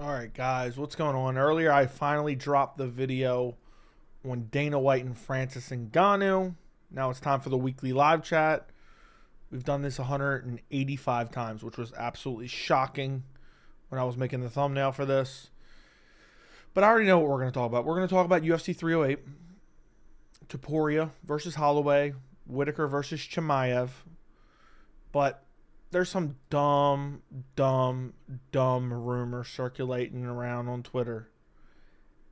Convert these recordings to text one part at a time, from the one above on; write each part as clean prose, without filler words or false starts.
Alright guys, what's going on? Earlier I finally dropped the video on Dana White and Francis Ngannou. Now it's time for the weekly live chat. We've done this 185 times, which was absolutely shocking when I was making the thumbnail for this. But I already know what we're going to talk about. We're going to talk about UFC 308, Topuria versus Holloway, Whittaker versus Chimaev. But there's some dumb rumor circulating around on Twitter.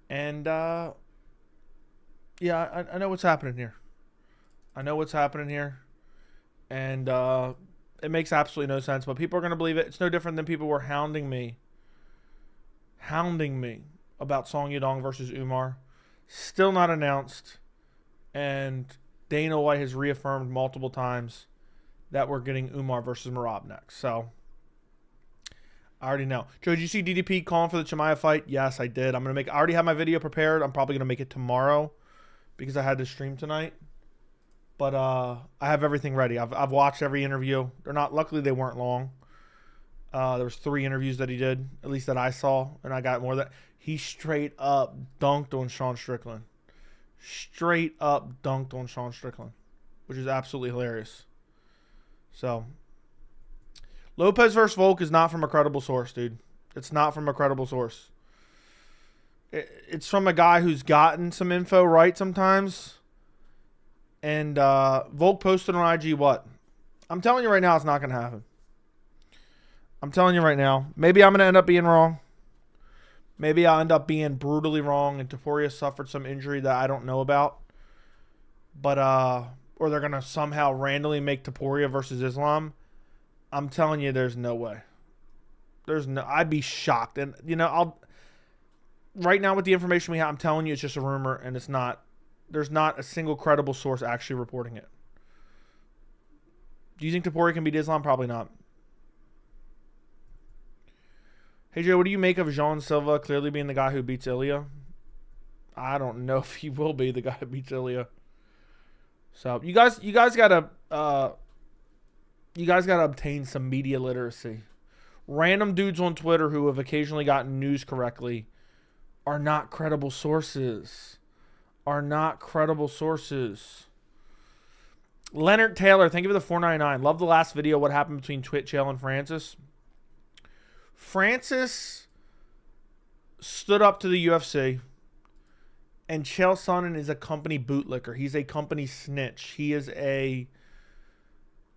And, yeah, I know what's happening here. And it makes absolutely no sense, but people are going to believe it. It's no different than people were hounding me about Song Yadong versus Umar. Still not announced. And Dana White has reaffirmed multiple times that we're getting Umar versus Merab next. So, I already know. Joe, did you see DDP calling for the Chimaev fight? Yes, I did. I already have my video prepared. I'm probably going to make it tomorrow because I had to stream tonight. But I have everything ready. I've watched every interview. Luckily they weren't long. There was 3 interviews that he did, at least that I saw, and I got more of that. He straight up dunked on Sean Strickland. Which is absolutely hilarious. So, Lopes versus Volk is not from a credible source, dude. It's not from a credible source. It's from a guy who's gotten some info right sometimes. And Volk posted on IG what? I'm telling you right now, it's not going to happen. I'm telling you right now. Maybe I'm going to end up being wrong. Maybe I'll end up being brutally wrong and Topuria suffered some injury that I don't know about. But, or they're going to somehow randomly make Topuria versus Islam. I'm telling you, there's no way. I'd be shocked. And, right now with the information we have, I'm telling you, it's just a rumor and it's not. There's not a single credible source actually reporting it. Do you think Topuria can beat Islam? Probably not. Hey, Joe, what do you make of Jean Silva clearly being the guy who beats Ilia? I don't know if he will be the guy who beats Ilia. So you guys gotta obtain some media literacy. Random dudes on Twitter who have occasionally gotten news correctly are not credible sources. Leonard Taylor, thank you for the $4.99. Love the last video. What happened between Chael and Francis? Francis stood up to the UFC. And Chael Sonnen is a company bootlicker. He's a company snitch. He is a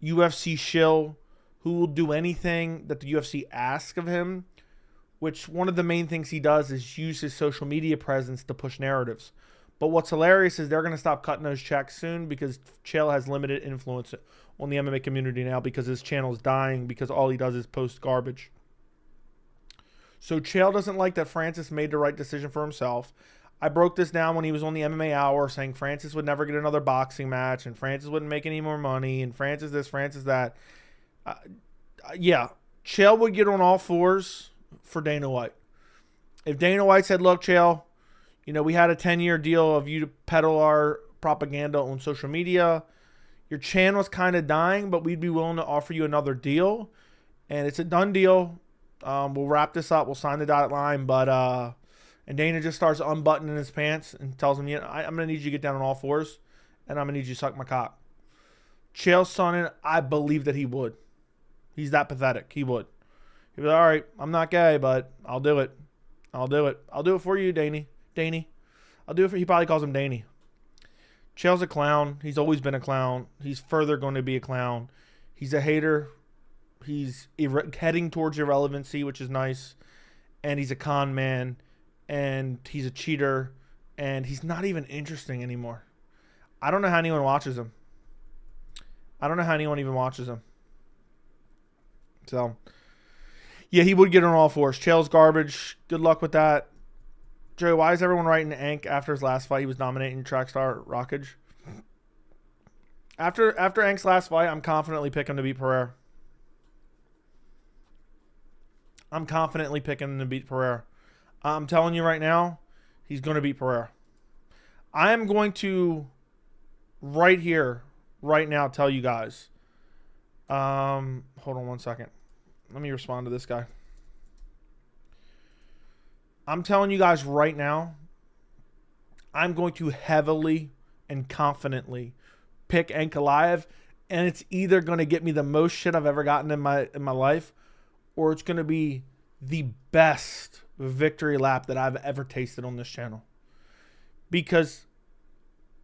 UFC shill who will do anything that the UFC asks of him, which one of the main things he does is use his social media presence to push narratives. But what's hilarious is they're going to stop cutting those checks soon because Chael has limited influence on the MMA community now because his channel is dying because all he does is post garbage. So Chael doesn't like that Francis made the right decision for himself. I broke this down when he was on the MMA Hour saying Francis would never get another boxing match and Francis wouldn't make any more money and Francis this, Francis that. Yeah, Chael would get on all fours for Dana White. If Dana White said, look, Chael, we had a 10-year deal of you to peddle our propaganda on social media. Your channel's kind of dying, but we'd be willing to offer you another deal. And it's a done deal. We'll wrap this up. We'll sign the dotted line, but... And Dana just starts unbuttoning his pants and tells him, I'm going to need you to get down on all fours, and I'm going to need you to suck my cock. Chael Sonnen, I believe that he would. He's that pathetic. He would. He'd be like, all right, I'm not gay, but I'll do it. I'll do it for you, Danny. I'll do it for... He probably calls him Danny. Chael's a clown. He's always been a clown. He's further going to be a clown. He's a hater. He's heading towards irrelevancy, which is nice. And he's a con man. And he's a cheater, and he's not even interesting anymore. I don't know how anyone watches him. I don't know how anyone even watches him. So, yeah, he would get on all fours. Chael's garbage. Good luck with that. Joe, why is everyone writing Ank after his last fight? He was dominating Trackstar Rockage. After Ank's last fight, I'm confidently picking him to beat Pereira. I'm telling you right now, he's going to beat Pereira. I am going to, right here, right now, tell you guys. Hold on one second. Let me respond to this guy. I'm telling you guys right now, I'm going to heavily and confidently pick Ankalaev, and it's either going to get me the most shit I've ever gotten in my life, or it's going to be the best victory lap that I've ever tasted on this channel. Because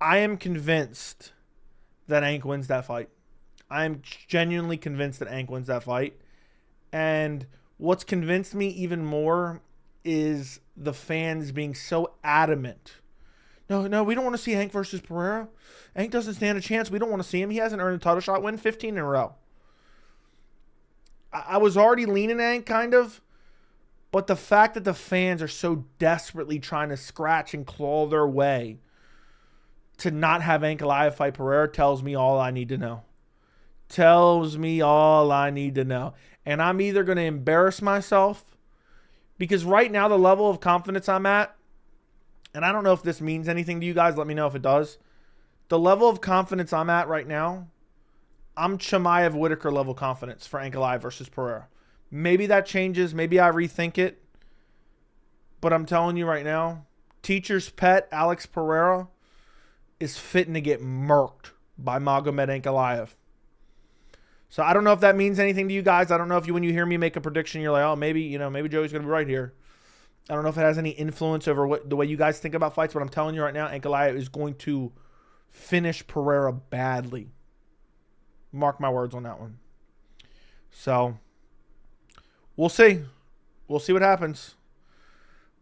I am convinced that Ank wins that fight. I am genuinely convinced that Ank wins that fight. And what's convinced me even more is the fans being so adamant. No, we don't want to see Hank versus Pereira. Hank doesn't stand a chance. We don't want to see him. He hasn't earned a title shot win 15 in a row. I was already leaning Hank, kind of. But the fact that the fans are so desperately trying to scratch and claw their way to not have Ankalaev fight Pereira tells me all I need to know. Tells me all I need to know. And I'm either going to embarrass myself, because right now the level of confidence I'm at, and I don't know if this means anything to you guys, let me know if it does. The level of confidence I'm at right now, I'm Chimaev Whittaker level confidence for Ankalaev versus Pereira. Maybe that changes. Maybe I rethink it. But I'm telling you right now, teacher's pet Alex Pereira is fitting to get murked by Magomed Ankalaev. So I don't know if that means anything to you guys. I don't know if when you hear me make a prediction, you're like, oh, maybe Joey's going to be right here. I don't know if it has any influence over the way you guys think about fights, but I'm telling you right now, Ankalaev is going to finish Pereira badly. Mark my words on that one. So we'll see. We'll see what happens.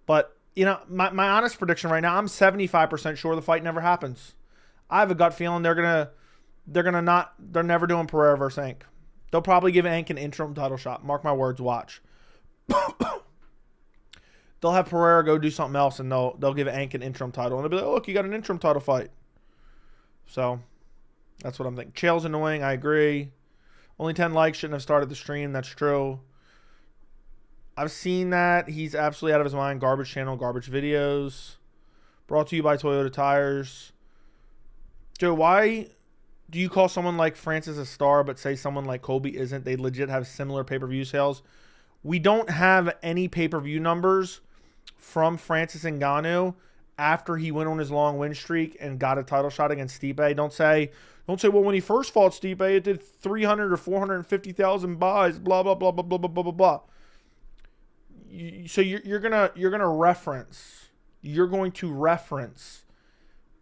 But, my honest prediction right now, I'm 75% sure the fight never happens. I have a gut feeling they're never doing Pereira versus Ank. They'll probably give Ank an interim title shot. Mark my words, watch. They'll have Pereira go do something else, and they'll give Ank an interim title. And they'll be like, oh, look, you got an interim title fight. So that's what I'm thinking. Chael's annoying. I agree. Only 10 likes, shouldn't have started the stream. That's true. I've seen that. He's absolutely out of his mind. Garbage channel, garbage videos. Brought to you by Toyota Tires. Joe, why do you call someone like Francis a star but say someone like Colby isn't? They legit have similar pay-per-view sales. We don't have any pay-per-view numbers from Francis Ngannou after he went on his long win streak and got a title shot against Stipe. Don't say, well, when he first fought Stipe, it did 300 or 450,000 buys, blah, blah, blah, blah, blah, blah, blah, blah, blah. So you're going to reference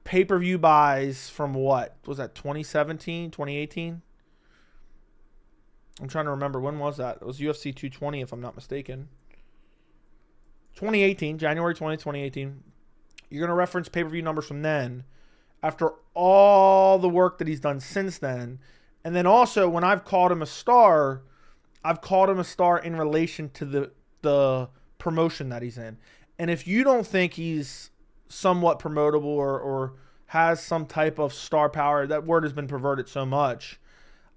pay-per-view buys from what? Was that 2017, 2018? I'm trying to remember. When was that? It was UFC 220, if I'm not mistaken. 2018, January 20, 2018. You're going to reference pay-per-view numbers from then after all the work that he's done since then. And then also, when I've called him a star, I've called him a star in relation to the promotion that he's in. And if you don't think he's somewhat promotable or has some type of star power, that word has been perverted so much.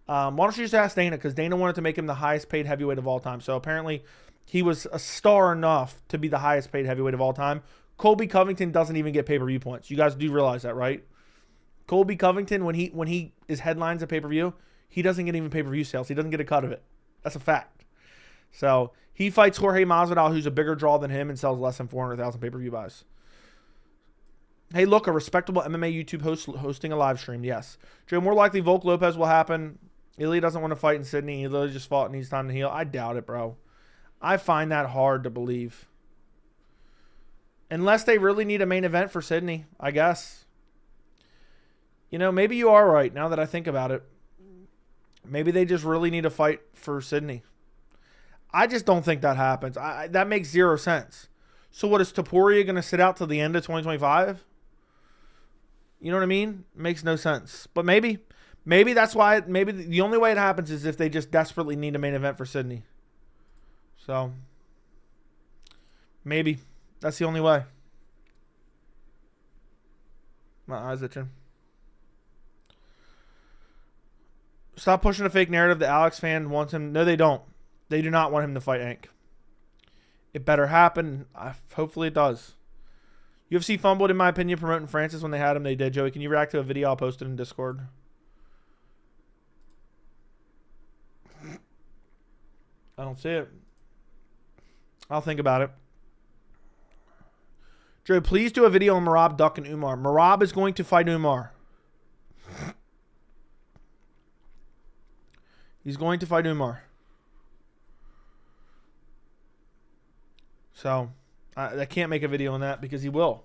Why don't you just ask Dana? Because Dana wanted to make him the highest paid heavyweight of all time. So apparently he was a star enough to be the highest paid heavyweight of all time. Colby Covington doesn't even get pay-per-view points. You guys do realize that, right? Colby Covington, when he is headlines at pay-per-view, he doesn't get even pay-per-view sales. He doesn't get a cut of it. That's a fact. So he fights Jorge Masvidal, who's a bigger draw than him and sells less than 400,000 pay-per-view buys. Hey, look, a respectable MMA YouTube host hosting a live stream. Yes. Joe, more likely Volk Lopez will happen. Ilia doesn't want to fight in Sydney. He literally just fought and needs time to heal. I doubt it, bro. I find that hard to believe. Unless they really need a main event for Sydney, I guess. Maybe you are right now that I think about it. Maybe they just really need a fight for Sydney. I just don't think that happens. That makes zero sense. So what, is Topuria going to sit out till the end of 2025? You know what I mean? Makes no sense. But maybe that's why. Maybe the only way it happens is if they just desperately need a main event for Sydney. So maybe that's the only way. My eyes itching. Stop pushing a fake narrative. The Alex fan wants him. No, they don't. They do not want him to fight Ank. It better happen. Hopefully it does. UFC fumbled, in my opinion, promoting Francis when they had him. They did. Joey, can you react to a video I'll post it in Discord? I don't see it. I'll think about it. Joe, please do a video on Merab ducking Umar. Merab is going to fight Umar. He's going to fight Umar. So, I can't make a video on that because he will.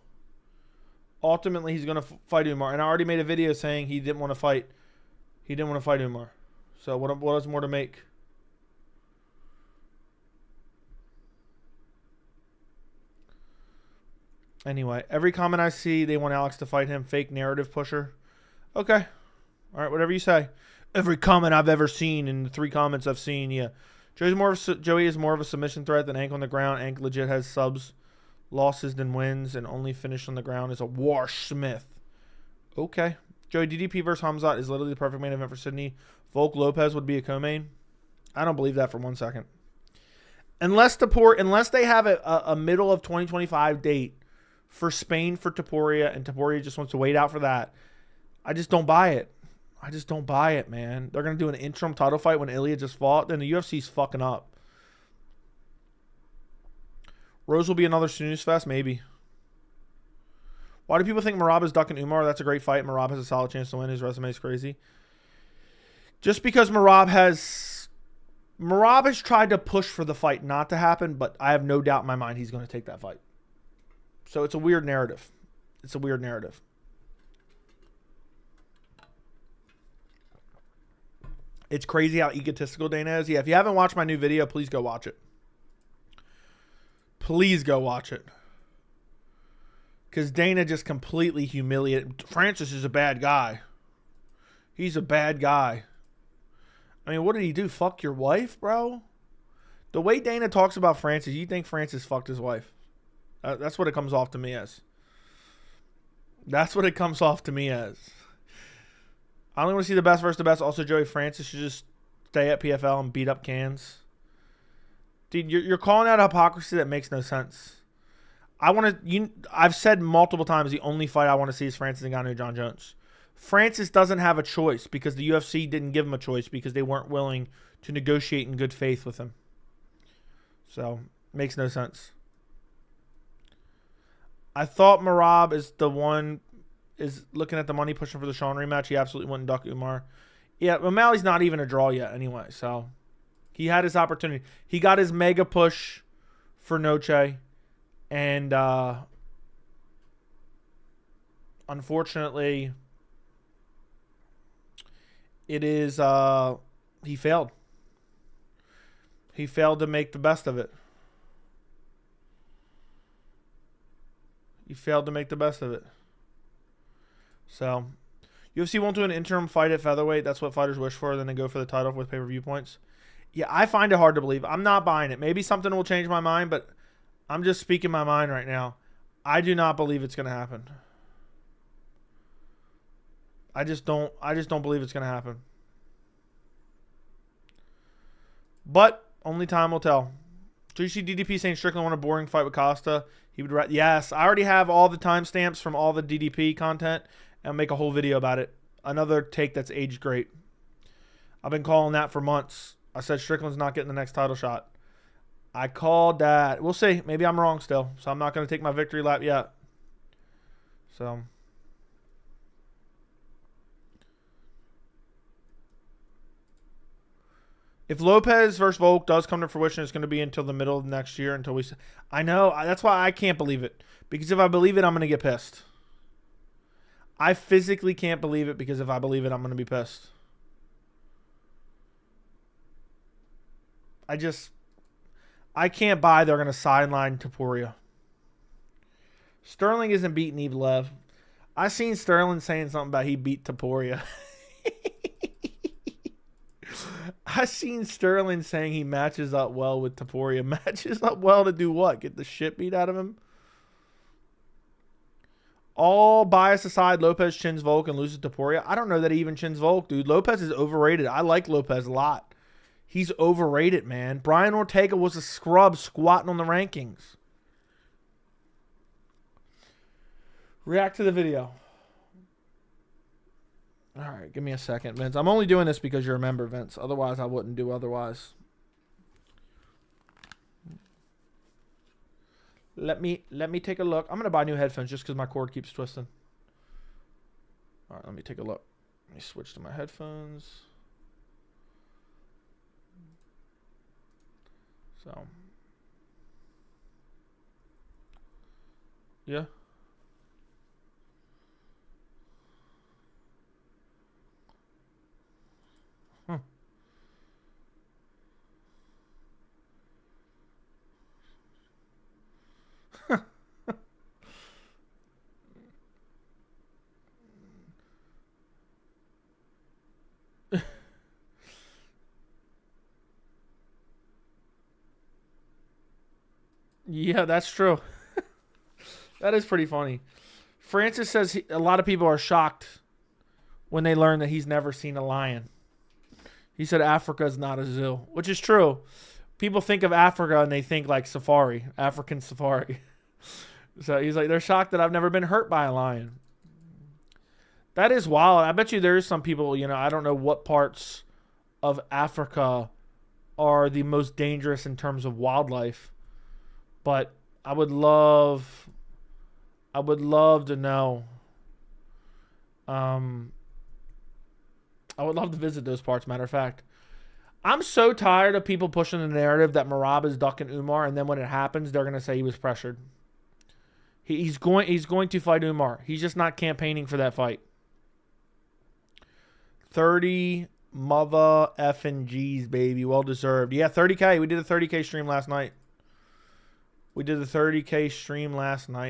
Ultimately, he's going to fight Umar. And I already made a video saying he didn't want to fight. He didn't want to fight Umar. So, what is more to make? Anyway, every comment I see, they want Alex to fight him. Fake narrative pusher. Okay. All right, whatever you say. Every comment I've ever seen and the 3 comments I've seen, yeah. Joey is more of a submission threat than Ank on the ground. Ank legit has subs, losses than wins, and only finish on the ground is a Wash Smith. Okay. Joey, DDP versus Khamzat is literally the perfect main event for Sydney. Volk Lopez would be a co-main. I don't believe that for 1 second. Unless they have a middle of 2025 date for Spain for Topuria, and Topuria just wants to wait out for that, I just don't buy it. I just don't buy it, man. They're going to do an interim title fight when Ilia just fought. Then the UFC's fucking up. Rose will be another snooze fest? Maybe. Why do people think Merab is ducking Umar? That's a great fight. Merab has a solid chance to win. His resume is crazy. Just because Merab has tried to push for the fight not to happen, but I have no doubt in my mind he's going to take that fight. So it's a weird narrative. It's a weird narrative. It's crazy how egotistical Dana is. Yeah, if you haven't watched my new video, please go watch it. Please go watch it. Because Dana just completely humiliated. Francis is a bad guy. He's a bad guy. I mean, what did he do? Fuck your wife, bro? The way Dana talks about Francis, you think Francis fucked his wife. That's what it comes off to me as. That's what it comes off to me as. I only want to see the best versus the best. Also, Joey Francis should just stay at PFL and beat up cans. Dude, you're calling out hypocrisy that makes no sense. I've said multiple times the only fight I want to see is Francis Ngannou, John Jones. Francis doesn't have a choice because the UFC didn't give him a choice because they weren't willing to negotiate in good faith with him. So, makes no sense. I thought Merab is looking at the money, pushing for the Sean rematch. He absolutely wouldn't duck Umar. Yeah, O'Malley's not even a draw yet anyway, so he had his opportunity. He got his mega push for Noche, and unfortunately, it is he failed. He failed to make the best of it. He failed to make the best of it. So, UFC won't do an interim fight at featherweight. That's what fighters wish for. Then they go for the title with pay-per-view points. Yeah, I find it hard to believe. I'm not buying it. Maybe something will change my mind, but I'm just speaking my mind right now. I do not believe it's going to happen. I just don't believe it's going to happen. But only time will tell. Do you see DDP saying Strickland won a boring fight with Costa? He would. Yes, I already have all the timestamps from all the DDP content. And make a whole video about it. Another take that's aged great. I've been calling that for months. I said Strickland's not getting the next title shot. I called that. We'll see. Maybe I'm wrong still. So I'm not going to take my victory lap yet. So. If Lopez versus Volk does come to fruition, it's going to be until the middle of next year. Until we. I know. That's why I can't believe it. Because if I believe it, I'm going to get pissed. I physically can't believe it because if I believe it, I'm going to be pissed. I can't buy they're going to sideline Topuria. Sterling isn't beating Evlev. I seen Sterling saying something about he beat Topuria. I seen Sterling saying he matches up well with Topuria. Matches up well to do what? Get the shit beat out of him? All bias aside, Lopez chins Volk and loses to Topuria. I don't know that he even chins Volk, dude. Lopez is overrated. I like Lopez a lot. He's overrated, man. Brian Ortega was a scrub squatting on the rankings. React to the video. All right, give me a second, Vince. I'm only doing this because you're a member, Vince. Otherwise, I wouldn't do otherwise. Let me take a look. I'm going to buy new headphones just because my cord keeps twisting. All right, let me take a look. Let me switch to my headphones. So, yeah. Huh. Yeah, that's true. That is pretty funny. Francis says a lot of people are shocked when they learn that he's never seen a lion. He said Africa is not a zoo, which is true. People think of Africa and they think like safari, African safari. So he's like, they're shocked that I've never been hurt by a lion. That is wild. I bet you there's some people, I don't know what parts of Africa are the most dangerous in terms of wildlife, but I would love to know. I would love to visit those parts, matter of fact. I'm so tired of people pushing the narrative that Merab is ducking Umar, and then when it happens, they're going to say he was pressured. He's going to fight Umar. He's just not campaigning for that fight. 30 mother effing G's, baby. Well deserved. Yeah, 30K. We did a 30K stream last night.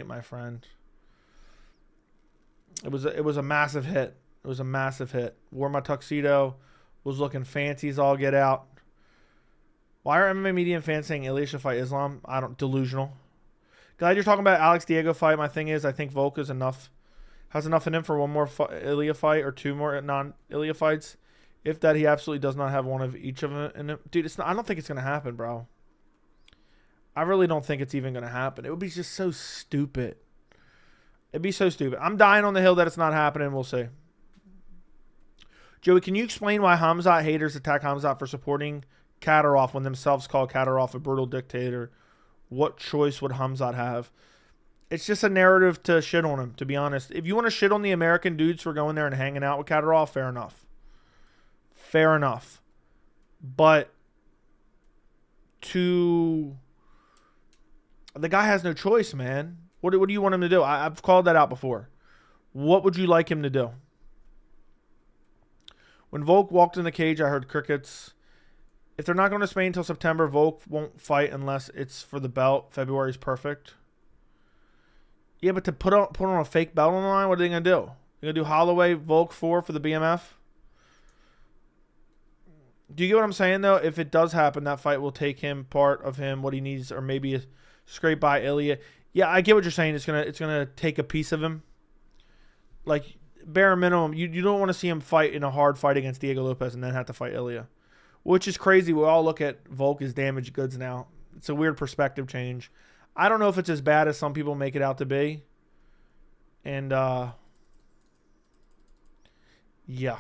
My friend. It was a massive hit. It was a massive hit. Wore my tuxedo. Was looking fancy as all get out. Why are MMA media and fans saying Ilia should fight Islam? Delusional. Glad you're talking about Alex Diego fight. My thing is, I think Volk has enough in him for one more Ilia fight or two more non-Ilia fights. If that, he absolutely does not have one of each of them in him. Dude, I don't think it's going to happen, bro. I really don't think it's even going to happen. It would be just so stupid. It'd be so stupid. I'm dying on the hill that it's not happening. We'll see. Joey, can you explain why Khamzat haters attack Khamzat for supporting Kadyrov when themselves call Kadyrov a brutal dictator? What choice would Khamzat have? It's just a narrative to shit on him, to be honest. If you want to shit on the American dudes for going there and hanging out with Kadyrov, fair enough. Fair enough. But the guy has no choice, man. What do you want him to do? I've called that out before. What would you like him to do? When Volk walked in the cage, I heard crickets. If they're not going to Spain until September, Volk won't fight unless it's for the belt. February is perfect. Yeah, but to put on a fake belt on the line, what are they going to do? They're going to do Holloway, Volk 4 for the BMF? Do you get what I'm saying, though? If it does happen, that fight will take him, part of him, what he needs, or maybe a scrape by Ilia. Yeah, I get what you're saying. It's gonna take a piece of him. Like, bare minimum, you don't want to see him fight in a hard fight against Diego Lopes and then have to fight Ilia. Which is crazy. We all look at Volk as damaged goods now. It's a weird perspective change. I don't know if it's as bad as some people make it out to be. And, yeah.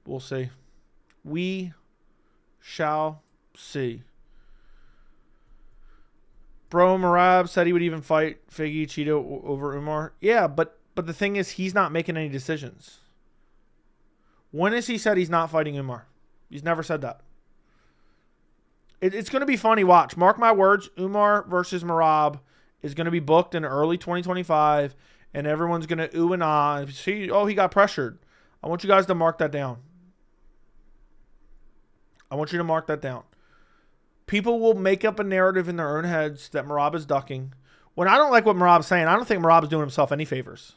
We'll see. We shall see. Bro, Merab said he would even fight Figgy Cheeto over Umar. Yeah, but the thing is, he's not making any decisions. When has he said he's not fighting Umar? He's never said that. It's going to be funny. Watch. Mark my words. Umar versus Merab is going to be booked in early 2025, and everyone's going to ooh and ah. See, oh, he got pressured. I want you guys to mark that down. I want you to mark that down. People will make up a narrative in their own heads that Merab is ducking. When I don't like what Merab's saying, I don't think Merab is doing himself any favors.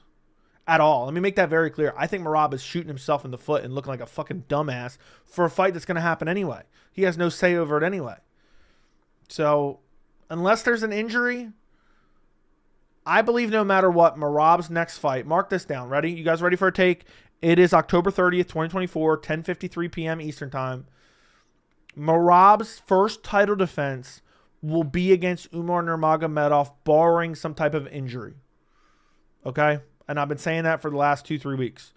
At all. Let me make that very clear. I think Merab is shooting himself in the foot and looking like a fucking dumbass for a fight that's going to happen anyway. He has no say over it anyway. So, unless there's an injury, I believe no matter what, Merab's next fight, mark this down. Ready? You guys ready for a take? It is October 30th, 2024, 10:53 p.m. Eastern Time. Merab's first title defense will be against Umar Nurmagomedov, barring some type of injury. Okay? And I've been saying that for the last 2-3 weeks.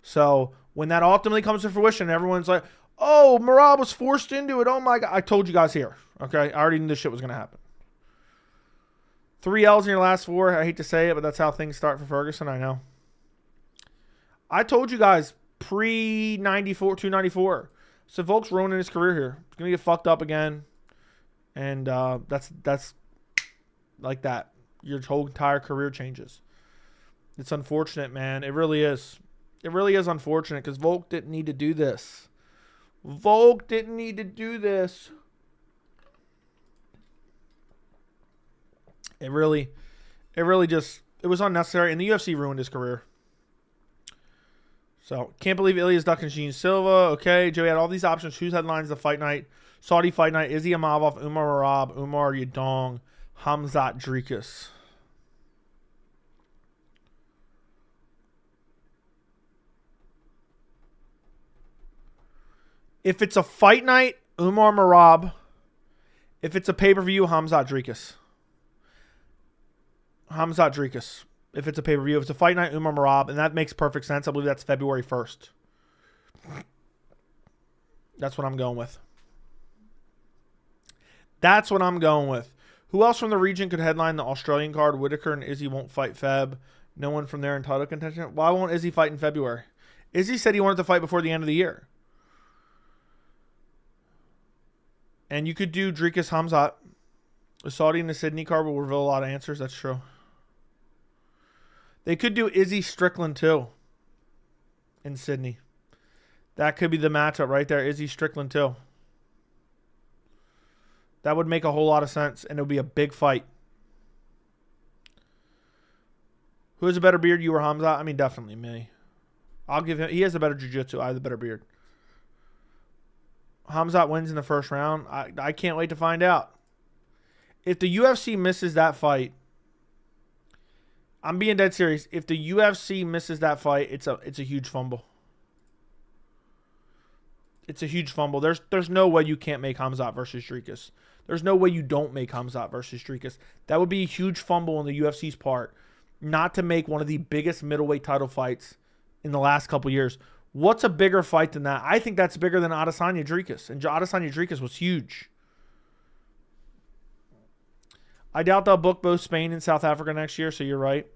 So when that ultimately comes to fruition, everyone's like, Oh, Merab was forced into it. Oh my God. I told you guys here. Okay. I already knew this shit was going to happen. 3 L's in your last 4. I hate to say it, but that's how things start for Ferguson. I know. I told you guys pre-94, 294. So Volk's ruining his career here. He's going to get fucked up again. And that's like that. Your whole entire career changes. It's unfortunate, man. It really is. It really is unfortunate because Volk didn't need to do this. Volk didn't need to do this. It really just, it was unnecessary. And the UFC ruined his career. So, can't believe Ilia's ducking Gene Silva. Okay, Joey had all these options. Who's headlines the fight night? Saudi fight night. Izzy Amavov, Umar Merab, Umar Yadong, Khamzat Dricus. If it's a fight night, Umar Merab. If it's a pay-per-view, Khamzat Dricus. Khamzat Dricus. If it's a pay-per-view. If it's a fight night, Umar Merab. And that makes perfect sense. I believe that's February 1st. That's what I'm going with. That's what I'm going with. Who else from the region could headline the Australian card? Whittaker and Izzy won't fight Feb. No one from there in title contention. Why won't Izzy fight in February? Izzy said he wanted to fight before the end of the year. And you could do Dricus Khamzat. The Saudi and the Sydney card will reveal a lot of answers. That's true. They could do Izzy Strickland too. In Sydney. That could be the matchup right there. Izzy Strickland too. That would make a whole lot of sense. And it would be a big fight. Who has a better beard, you or Khamzat? I mean, definitely me. I'll give him. He has a better jiu-jitsu. I have the better beard. Khamzat wins in the first round. I can't wait to find out. If the UFC misses that fight, I'm being dead serious. If the UFC misses that fight, it's a huge fumble. It's a huge fumble. There's no way you can't make Khamzat versus Dricus. There's no way you don't make Khamzat versus Dricus. That would be a huge fumble on the UFC's part, not to make one of the biggest middleweight title fights in the last couple years. What's a bigger fight than that? I think that's bigger than Adesanya Dricus. And Adesanya Dricus was huge. I doubt they'll book both Spain and South Africa next year, so you're right.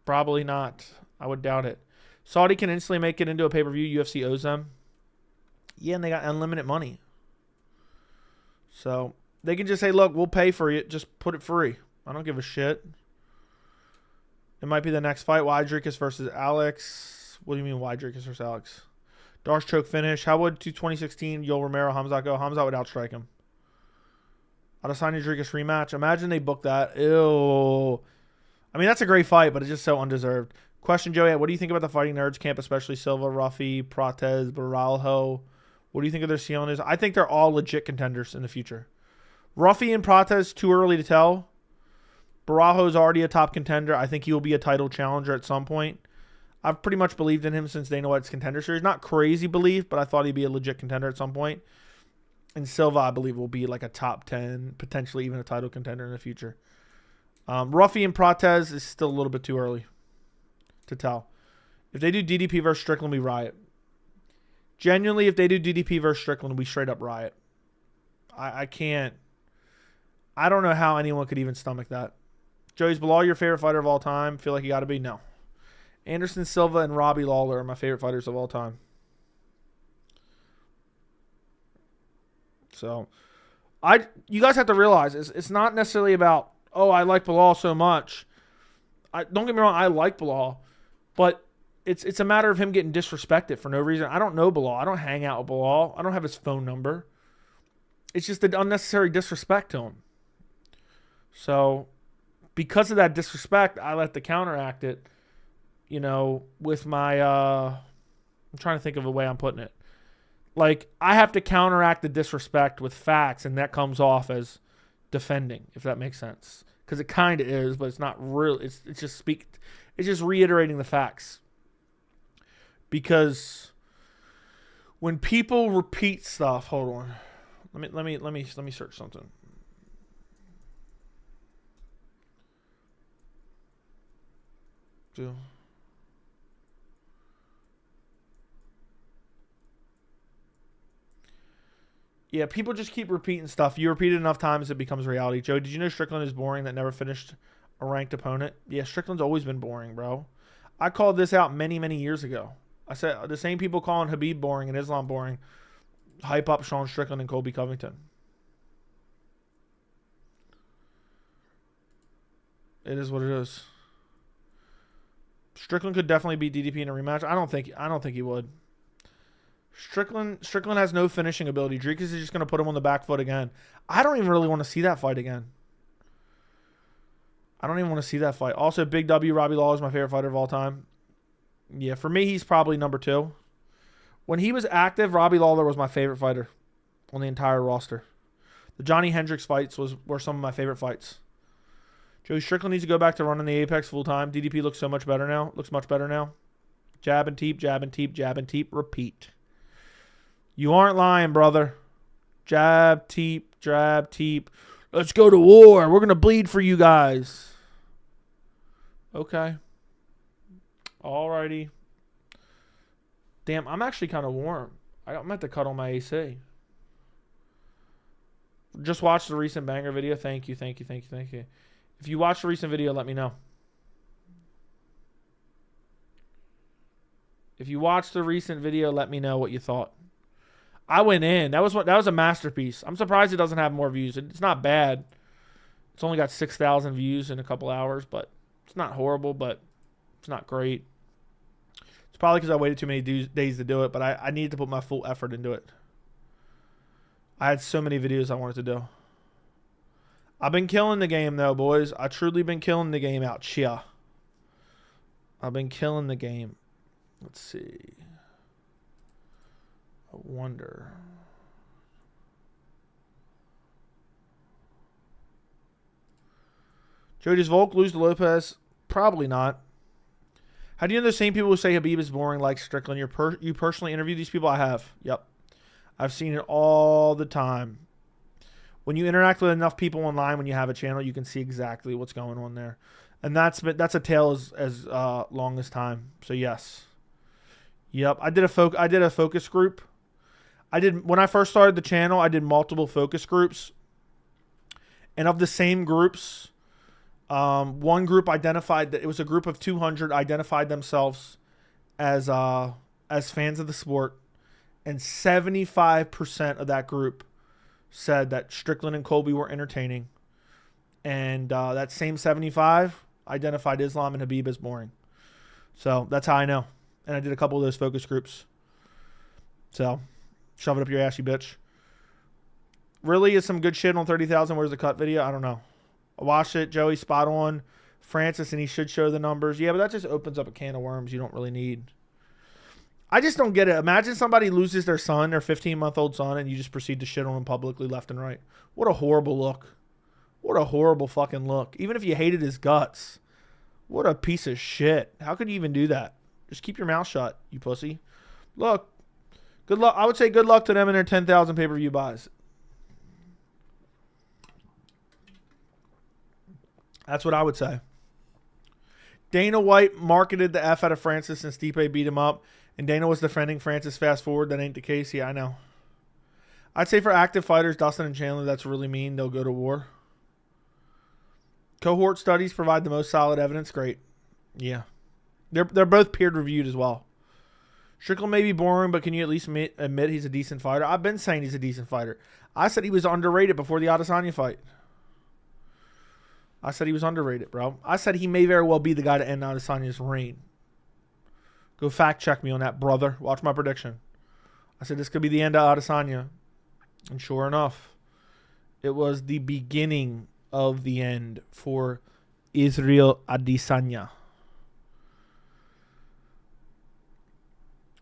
Probably not. I would doubt it. Saudi can instantly make it into a pay-per-view. UFC owes them. Yeah, and they got unlimited money. So they can just say, look, we'll pay for it. Just put it free. I don't give a shit. It might be the next fight. Why Dricus versus Alex? What do you mean why Dricus versus Alex? Darce choke finish. How would 2016 Yoel Romero Khamzat go? Khamzat would outstrike him. Adesanya Dricus rematch. Imagine they book that. Ew. I mean, that's a great fight, but it's just so undeserved. Question, Joey. What do you think about the Fighting Nerds camp, especially Silva, Ruffy, Prates, Baralho? What do you think of their ceiling is? I think they're all legit contenders in the future. Ruffy and Prates, too early to tell. Baralho's already a top contender. I think he will be a title challenger at some point. I've pretty much believed in him since Dana White's contender series. Not crazy belief, but I thought he'd be a legit contender at some point. And Silva, I believe, will be like a top 10, potentially even a title contender in the future. Ruffy and Prates is still a little bit too early to tell. If they do DDP versus Strickland, we riot. Genuinely, if they do DDP versus Strickland, we straight up riot. I can't. I don't know how anyone could even stomach that. Joey's Bilal, your favorite fighter of all time? Feel like you got to be? No. Anderson Silva and Robbie Lawler are my favorite fighters of all time. So, you guys have to realize it's not necessarily about, oh, I like Bilal so much. Don't get me wrong, I like Bilal, but it's a matter of him getting disrespected for no reason. I don't know Bilal. I don't hang out with Bilal. I don't have his phone number. It's just the unnecessary disrespect to him. So, because of that disrespect, I let the counteract it, with my, I'm trying to think of a way I'm putting it. Like, I have to counteract the disrespect with facts, and that comes off as defending, if that makes sense. Because it kind of is, but it's not real. It's just reiterating the facts. Because when people repeat stuff, hold on. Let me search something. Yeah, people just keep repeating stuff. You repeat it enough times, it becomes reality. Joe, did you know Strickland is boring that never finished a ranked opponent? Yeah, Strickland's always been boring, bro. I called this out many, many years ago. I said the same people calling Khabib boring and Islam boring hype up Sean Strickland and Colby Covington. It is what it is. Strickland could definitely beat DDP in a rematch. I don't think he would. Strickland has no finishing ability. Dricus is just going to put him on the back foot again. I don't even really want to see that fight again. I don't even want to see that fight. Also, Big W, Robbie Lawler is my favorite fighter of all time. Yeah, for me, he's probably number 2. When he was active, Robbie Lawler was my favorite fighter on the entire roster. The Johnny Hendricks fights were some of my favorite fights. Joey Strickland needs to go back to running the Apex full time. DDP looks so much better now. Looks much better now. Jab and teep, jab and teep, jab and teep. Repeat. You aren't lying, brother. Jab, teep, jab, teep. Let's go to war. We're going to bleed for you guys. Okay. Alrighty. Damn, I'm actually kind of warm. I meant to cut on my AC. Just watched the recent banger video. Thank you, thank you, thank you, thank you. If you watched the recent video, let me know. If you watched the recent video, let me know what you thought. I went in. That was a masterpiece. I'm surprised it doesn't have more views. It's not bad. It's only got 6,000 views in a couple hours, but it's not horrible, but it's not great. It's probably because I waited too many days to do it, but I needed to put my full effort into it. I had so many videos I wanted to do. I've been killing the game, though, boys. I truly been killing the game out here. I've been killing the game. Let's see. I wonder. Joe, does Volk lose to Lopes? Probably not. How do you know the same people who say Khabib is boring like Strickland? You personally interviewed these people? I have. Yep. I've seen it all the time. When you interact with enough people online, when you have a channel, you can see exactly what's going on there. And that's a tale as long as time. So yes. Yep. I did a focus group. When I first started the channel, I did multiple focus groups. And of the same groups, one group identified that it was a group of 200 identified themselves as fans of the sport, and 75% of that group said that Strickland and Colby were entertaining, and that same 75 identified Islam and Khabib as boring. So that's how I know. And I did a couple of those focus groups. So shove it up your ass, you bitch. Really is some good shit on 30,000. Where's the cut video? I don't know. I watched it. Joey, spot on. Francis, and he should show the numbers. Yeah, but that just opens up a can of worms you don't really need. I just don't get it. Imagine somebody loses their son, their 15-month-old son, and you just proceed to shit on him publicly left and right. What a horrible look. What a horrible fucking look. Even if you hated his guts. What a piece of shit. How could you even do that? Just keep your mouth shut, you pussy. Look. Good luck. I would say good luck to them and their 10,000 pay-per-view buys. That's what I would say. Dana White marketed the F out of Francis and Stipe beat him up. And Dana was defending Francis. Fast forward. That ain't the case. Yeah, I know. I'd say for active fighters, Dustin and Chandler, that's really mean. They'll go to war. Cohort studies provide the most solid evidence. Great. Yeah. They're both peer-reviewed as well. Strickland may be boring, but can you at least admit he's a decent fighter? I've been saying he's a decent fighter. I said he was underrated before the Adesanya fight. I said he was underrated, bro. I said he may very well be the guy to end Adesanya's reign. Go fact check me on that, brother. Watch my prediction. I said this could be the end of Adesanya. And sure enough, it was the beginning of the end for Israel Adesanya.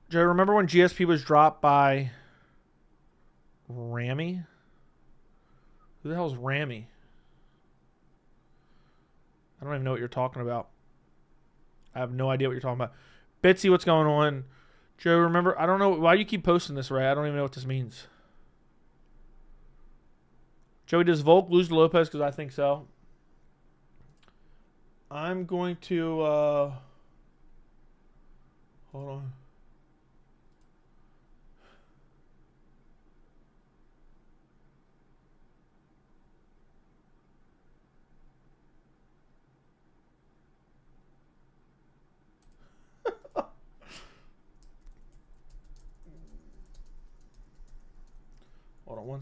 Joe, remember when GSP was dropped by Ramy? Who the hell is Ramy? I don't even know what you're talking about. I have no idea what you're talking about. Bitsy, what's going on? Joe, remember, I don't know why you keep posting this, Ray. I don't even know what this means. Joey, does Volk lose to Lopes? Because I think so. I'm going to... hold on.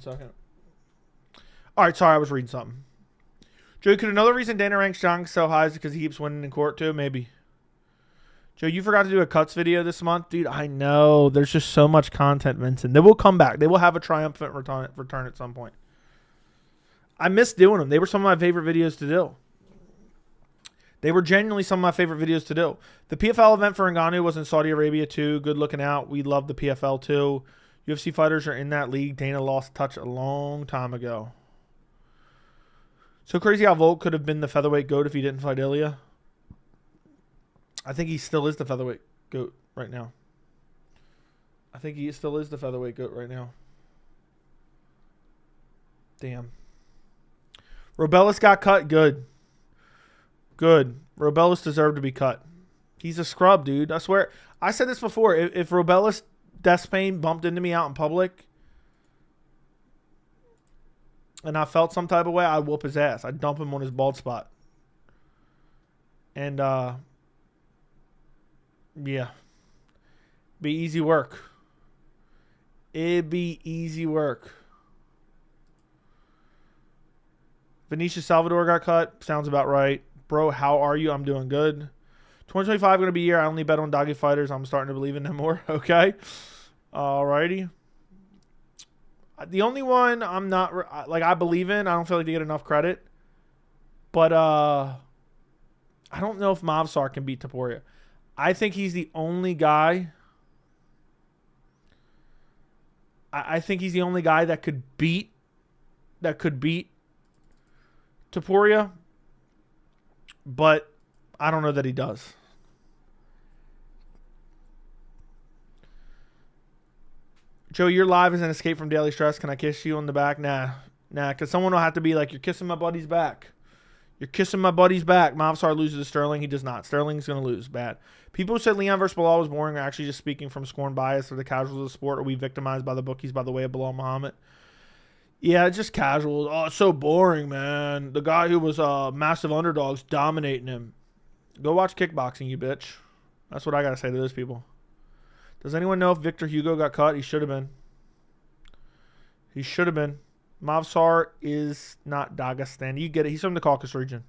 1 second. All right, sorry, I was reading something. Joe, could another reason Dana ranks John so high is because he keeps winning in court too? Maybe. Joe, you forgot to do a cuts video this month? Dude, I know. There's just so much content, Vincent. They will come back. They will have a triumphant return at some point. I miss doing them. They were some of my favorite videos to do. They were genuinely some of my favorite videos to do. The PFL event for Ngannou was in Saudi Arabia too. Good looking out. We love the PFL too. UFC fighters are in that league. Dana lost touch a long time ago. So crazy how Volk could have been the featherweight GOAT if he didn't fight Ilia. I think he still is the featherweight GOAT right now. I think he still is the featherweight GOAT right now. Damn. Robellis got cut. Good. Good. Robellis deserved to be cut. He's a scrub, dude. I swear. I said this before. If Robellis Despain bumped into me out in public and I felt some type of way, I'd whoop his ass. I'd dump him on his bald spot. And, yeah. Be easy work. It'd be easy work. Benicio Salvador got cut. Sounds about right. Bro, how are you? I'm doing good. 2025 going to be a year I only bet on doggy fighters. I'm starting to believe in them more. Okay. Alrighty. The only one I'm not, like, I believe in, I don't feel like they get enough credit. But, I don't know if Movsar can beat Topuria. I think he's the only guy. I think he's the only guy that could beat Topuria. But I don't know that he does. Joe, your live is an escape from daily stress. Can I kiss you on the back? Nah, because someone will have to be like, you're kissing my buddy's back. You're kissing my buddy's back. Movsar loses to Sterling. He does not. Sterling's going to lose. Bad. People who said Leon versus Bilal was boring are actually just speaking from scorn bias or the casuals of the sport. Are we victimized by the bookies by the way of Bilal Muhammad? Yeah, it's just casuals. Oh, it's so boring, man. The guy who was massive underdogs dominating him. Go watch kickboxing, you bitch. That's what I got to say to those people. Does anyone know if Victor Hugo got cut? He should have been. He should have been. Movsar is not Dagestan. You get it. He's from the Caucasus region.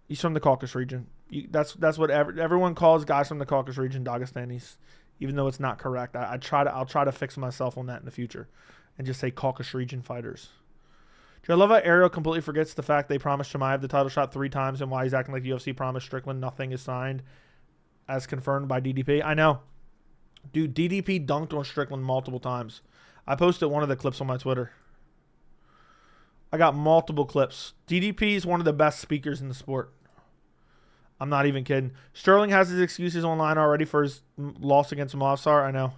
He's from the Caucasus region. That's what everyone calls guys from the Caucasus region Dagestanis, even though it's not correct. I'll try to fix myself on that in the future, and just say Caucasus region fighters. I love how Ariel completely forgets the fact they promised Chimaev the title shot 3 times and why he's acting like the UFC promised Strickland nothing is signed, as confirmed by DDP. I know, dude. DDP dunked on Strickland multiple times. I posted one of the clips on my Twitter. I got multiple clips. DDP is one of the best speakers in the sport. I'm not even kidding. Sterling has his excuses online already for his loss against Movsar. I know.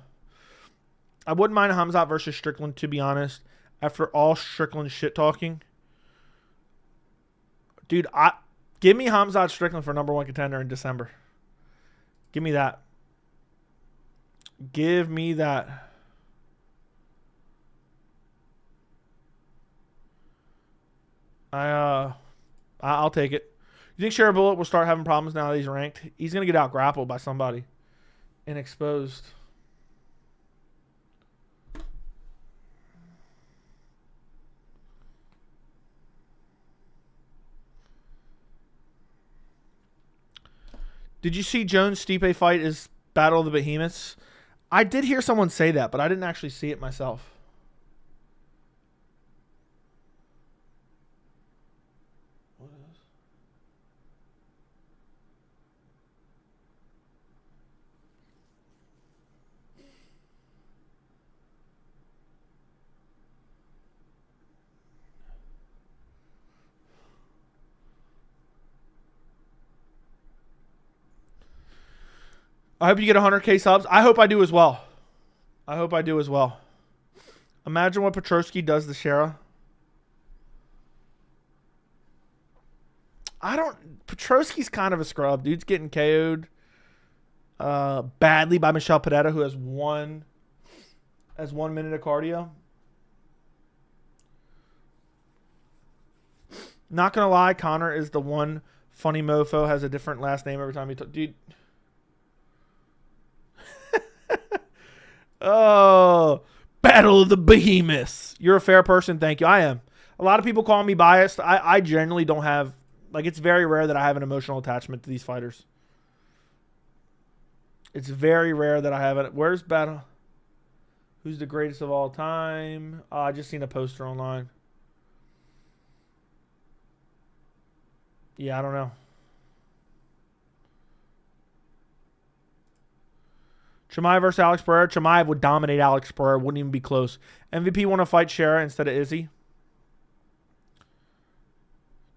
I wouldn't mind Khamzat versus Strickland, to be honest. After all Strickland shit talking. Dude, give me Khamzat Strickland for #1 contender in December. Give me that. Give me that. I'll take it. You think Share Bullet will start having problems now that he's ranked? He's going to get out grappled by somebody and exposed. Did you see Jones Stipe fight is Battle of the Behemoths? I did hear someone say that, but I didn't actually see it myself. I hope you get 100K subs. I hope I do as well. I hope I do as well. Imagine what Petrosky does to Shara. Petrosky's kind of a scrub. Dude's getting KO'd badly by Michelle Pedetta, who has 1 minute of cardio. Not going to lie, Connor is the one funny mofo, has a different last name every time he talks. Dude. Oh, Battle of the Behemoths. You're a fair person. Thank you. I am. A lot of people call me biased. I generally don't have, like, it's very rare that I have an emotional attachment to these fighters. It's very rare that I have it. Where's Battle? Who's the greatest of all time? I just seen a poster online. Yeah, I don't know. Chimaev versus Alex Pereira. Chimaev would dominate Alex Pereira. Wouldn't even be close. MVP want to fight Shera instead of Izzy.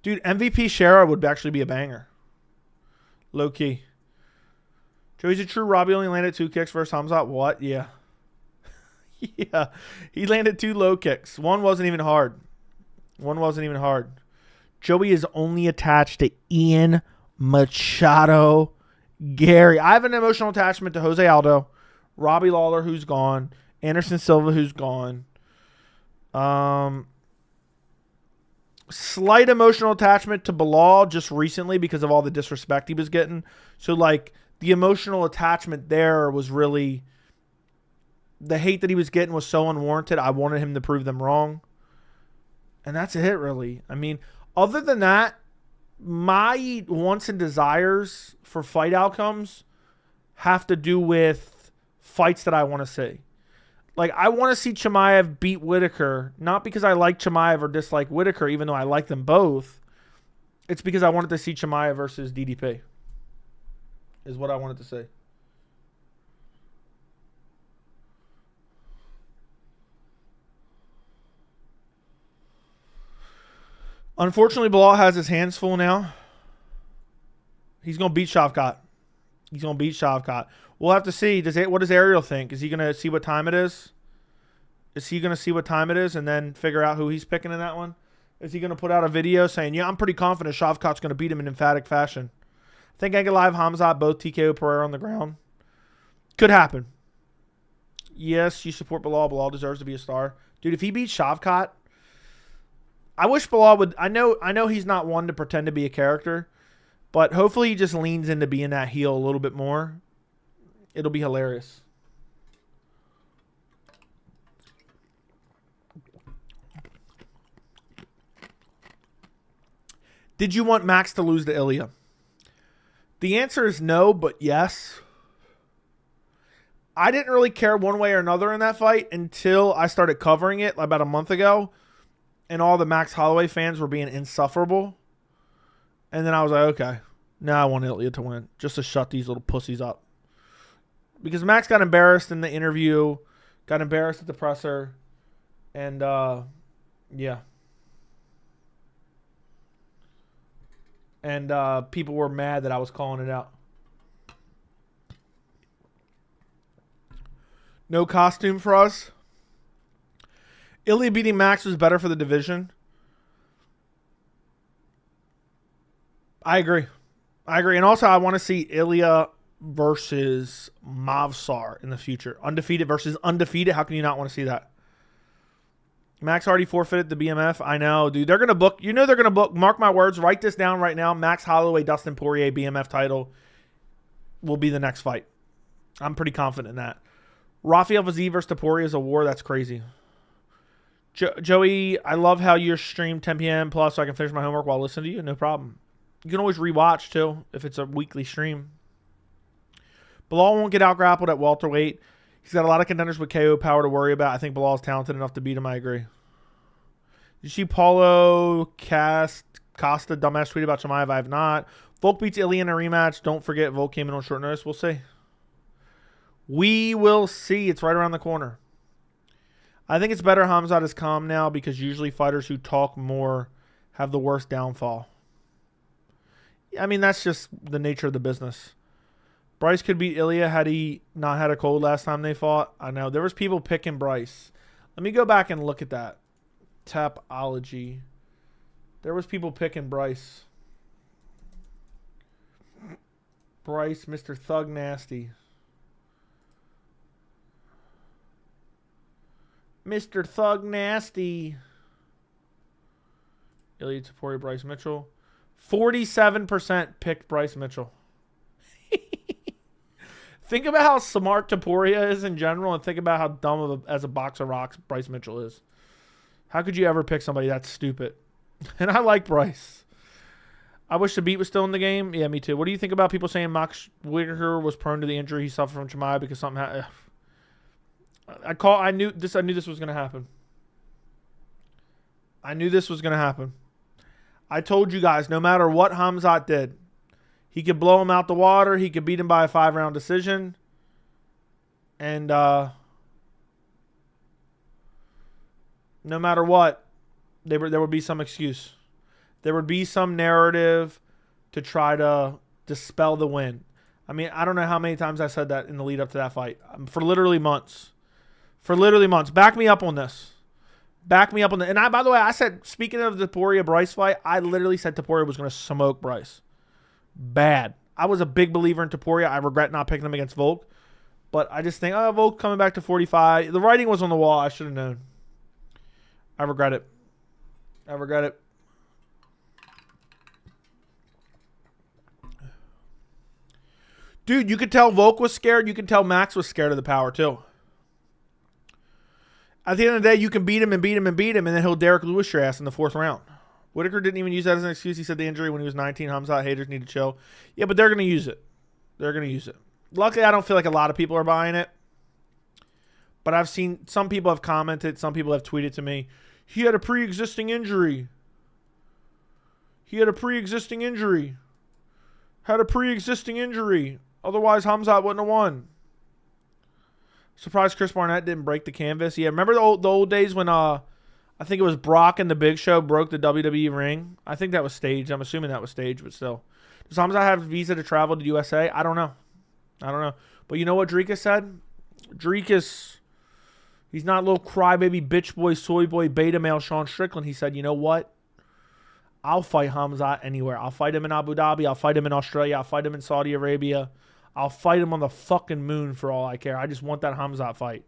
Dude, MVP Shera would actually be a banger. Low key. Joey's a true Robbie only landed 2 kicks versus Khamzat. What? Yeah. Yeah. He landed 2 low kicks. One wasn't even hard. Joey is only attached to Ian Machado. Gary. I have an emotional attachment to Jose Aldo, Robbie Lawler, who's gone, Anderson Silva, who's gone. Slight emotional attachment to Bilal just recently because of all the disrespect he was getting. So, like, the emotional attachment there was really, the hate that he was getting was so unwarranted. I wanted him to prove them wrong. And that's it, really. I mean, other than that, my wants and desires for fight outcomes have to do with fights that I want to see. Like, I want to see Chimaev beat Whittaker, not because I like Chimaev or dislike Whittaker, even though I like them both. It's because I wanted to see Chimaev versus DDP, is what I wanted to see. Unfortunately, Bilal has his hands full now. He's going to beat Shavkat. We'll have to see. What does Ariel think? Is he going to see what time it is? And then figure out who he's picking in that one? Is he going to put out a video saying, yeah, I'm pretty confident Shavkat's going to beat him in emphatic fashion? I think Ankalaev, Khamzat, both TKO Pereira on the ground. Could happen. Yes, you support Bilal. Bilal deserves to be a star. Dude, if he beats Shavkat, I wish Bilal would. I know he's not one to pretend to be a character, but hopefully he just leans into being that heel a little bit more. It'll be hilarious. Did you want Max to lose to Ilia? The answer is no, but yes. I didn't really care one way or another in that fight until I started covering it about a month ago. And all the Max Holloway fans were being insufferable. And then I was like, okay, now I want Ilia to win. Just to shut these little pussies up. Because Max got embarrassed in the interview. Got embarrassed at the presser. And, yeah. And people were mad that I was calling it out. No costume for us. Ilia beating Max was better for the division. I agree. And also, I want to see Ilia versus Mavsar in the future. Undefeated versus undefeated. How can you not want to see that? Max already forfeited the BMF. I know, dude. They're going to book. You know they're going to book. Mark my words. Write this down right now. Max Holloway, Dustin Poirier BMF title will be the next fight. I'm pretty confident in that. Rafael Vazee versus Topuria is a war. That's crazy. Joey, I love how you stream 10 p.m. plus so I can finish my homework while listening to you. No problem. You can always rewatch, too, if it's a weekly stream. Bilal won't get out-grappled at welterweight. He's got a lot of contenders with KO power to worry about. I think Bilal's talented enough to beat him. I agree. Did you see Paulo Costa dumbass tweet about Chimaev? I have not. Volk beats Ilia in a rematch. Don't forget, Volk came in on short notice. We'll see. We will see. It's right around the corner. I think it's better Khamzat is calm now because usually fighters who talk more have the worst downfall. I mean, that's just the nature of the business. Bryce could beat Ilia had he not had a cold last time they fought. I know. There was people picking Bryce. Let me go back and look at that. Tapology. There was people picking Bryce. Bryce, Mr. Thug Nasty. Mr. Thug Nasty. Ilia Topuria, Bryce Mitchell. 47% picked Bryce Mitchell. Think about how smart Topuria is in general, and think about how dumb as a box of rocks Bryce Mitchell is. How could you ever pick somebody that stupid? And I like Bryce. I wish the beat was still in the game. Yeah, me too. What do you think about people saying Max Whittaker was prone to the injury he suffered from Chimaev because something happened? I knew this was going to happen. I knew this was going to happen. I told you guys, no matter what Khamzat did, he could blow him out the water. He could beat him by a 5-round decision. And no matter what, there would be some excuse. There would be some narrative to try to dispel the win. I mean, I don't know how many times I said that in the lead up to that fight. For literally months. Back me up on this. And by the way, I said, speaking of the Topuria-Bryce fight, I literally said Topuria was going to smoke Bryce. Bad. I was a big believer in Topuria. I regret not picking him against Volk. But I just think, Volk coming back to 45. The writing was on the wall. I should have known. I regret it. Dude, you could tell Volk was scared. You could tell Max was scared of the power, too. At the end of the day, you can beat him, and then he'll Derek Lewis your ass in the 4th round. Whittaker didn't even use that as an excuse. He said the injury when he was 19. Khamzat haters need to chill. Yeah, but they're going to use it. Luckily, I don't feel like a lot of people are buying it. But I've seen some people have commented. Some people have tweeted to me. He had a pre-existing injury. Otherwise, Khamzat wouldn't have won. Surprised Chris Barnett didn't break the canvas. Yeah, remember the old days when I think it was Brock and the Big Show broke the WWE ring? I think that was staged. I'm assuming that was staged, but still. Does Khamzat have a visa to travel to USA? I don't know. But you know what Dricus said? Dricus, he's not a little crybaby, bitch boy, soy boy, beta male Sean Strickland. He said, you know what? I'll fight Khamzat anywhere. I'll fight him in Abu Dhabi. I'll fight him in Australia. I'll fight him in Saudi Arabia. I'll fight him on the fucking moon for all I care. I just want that Khamzat fight.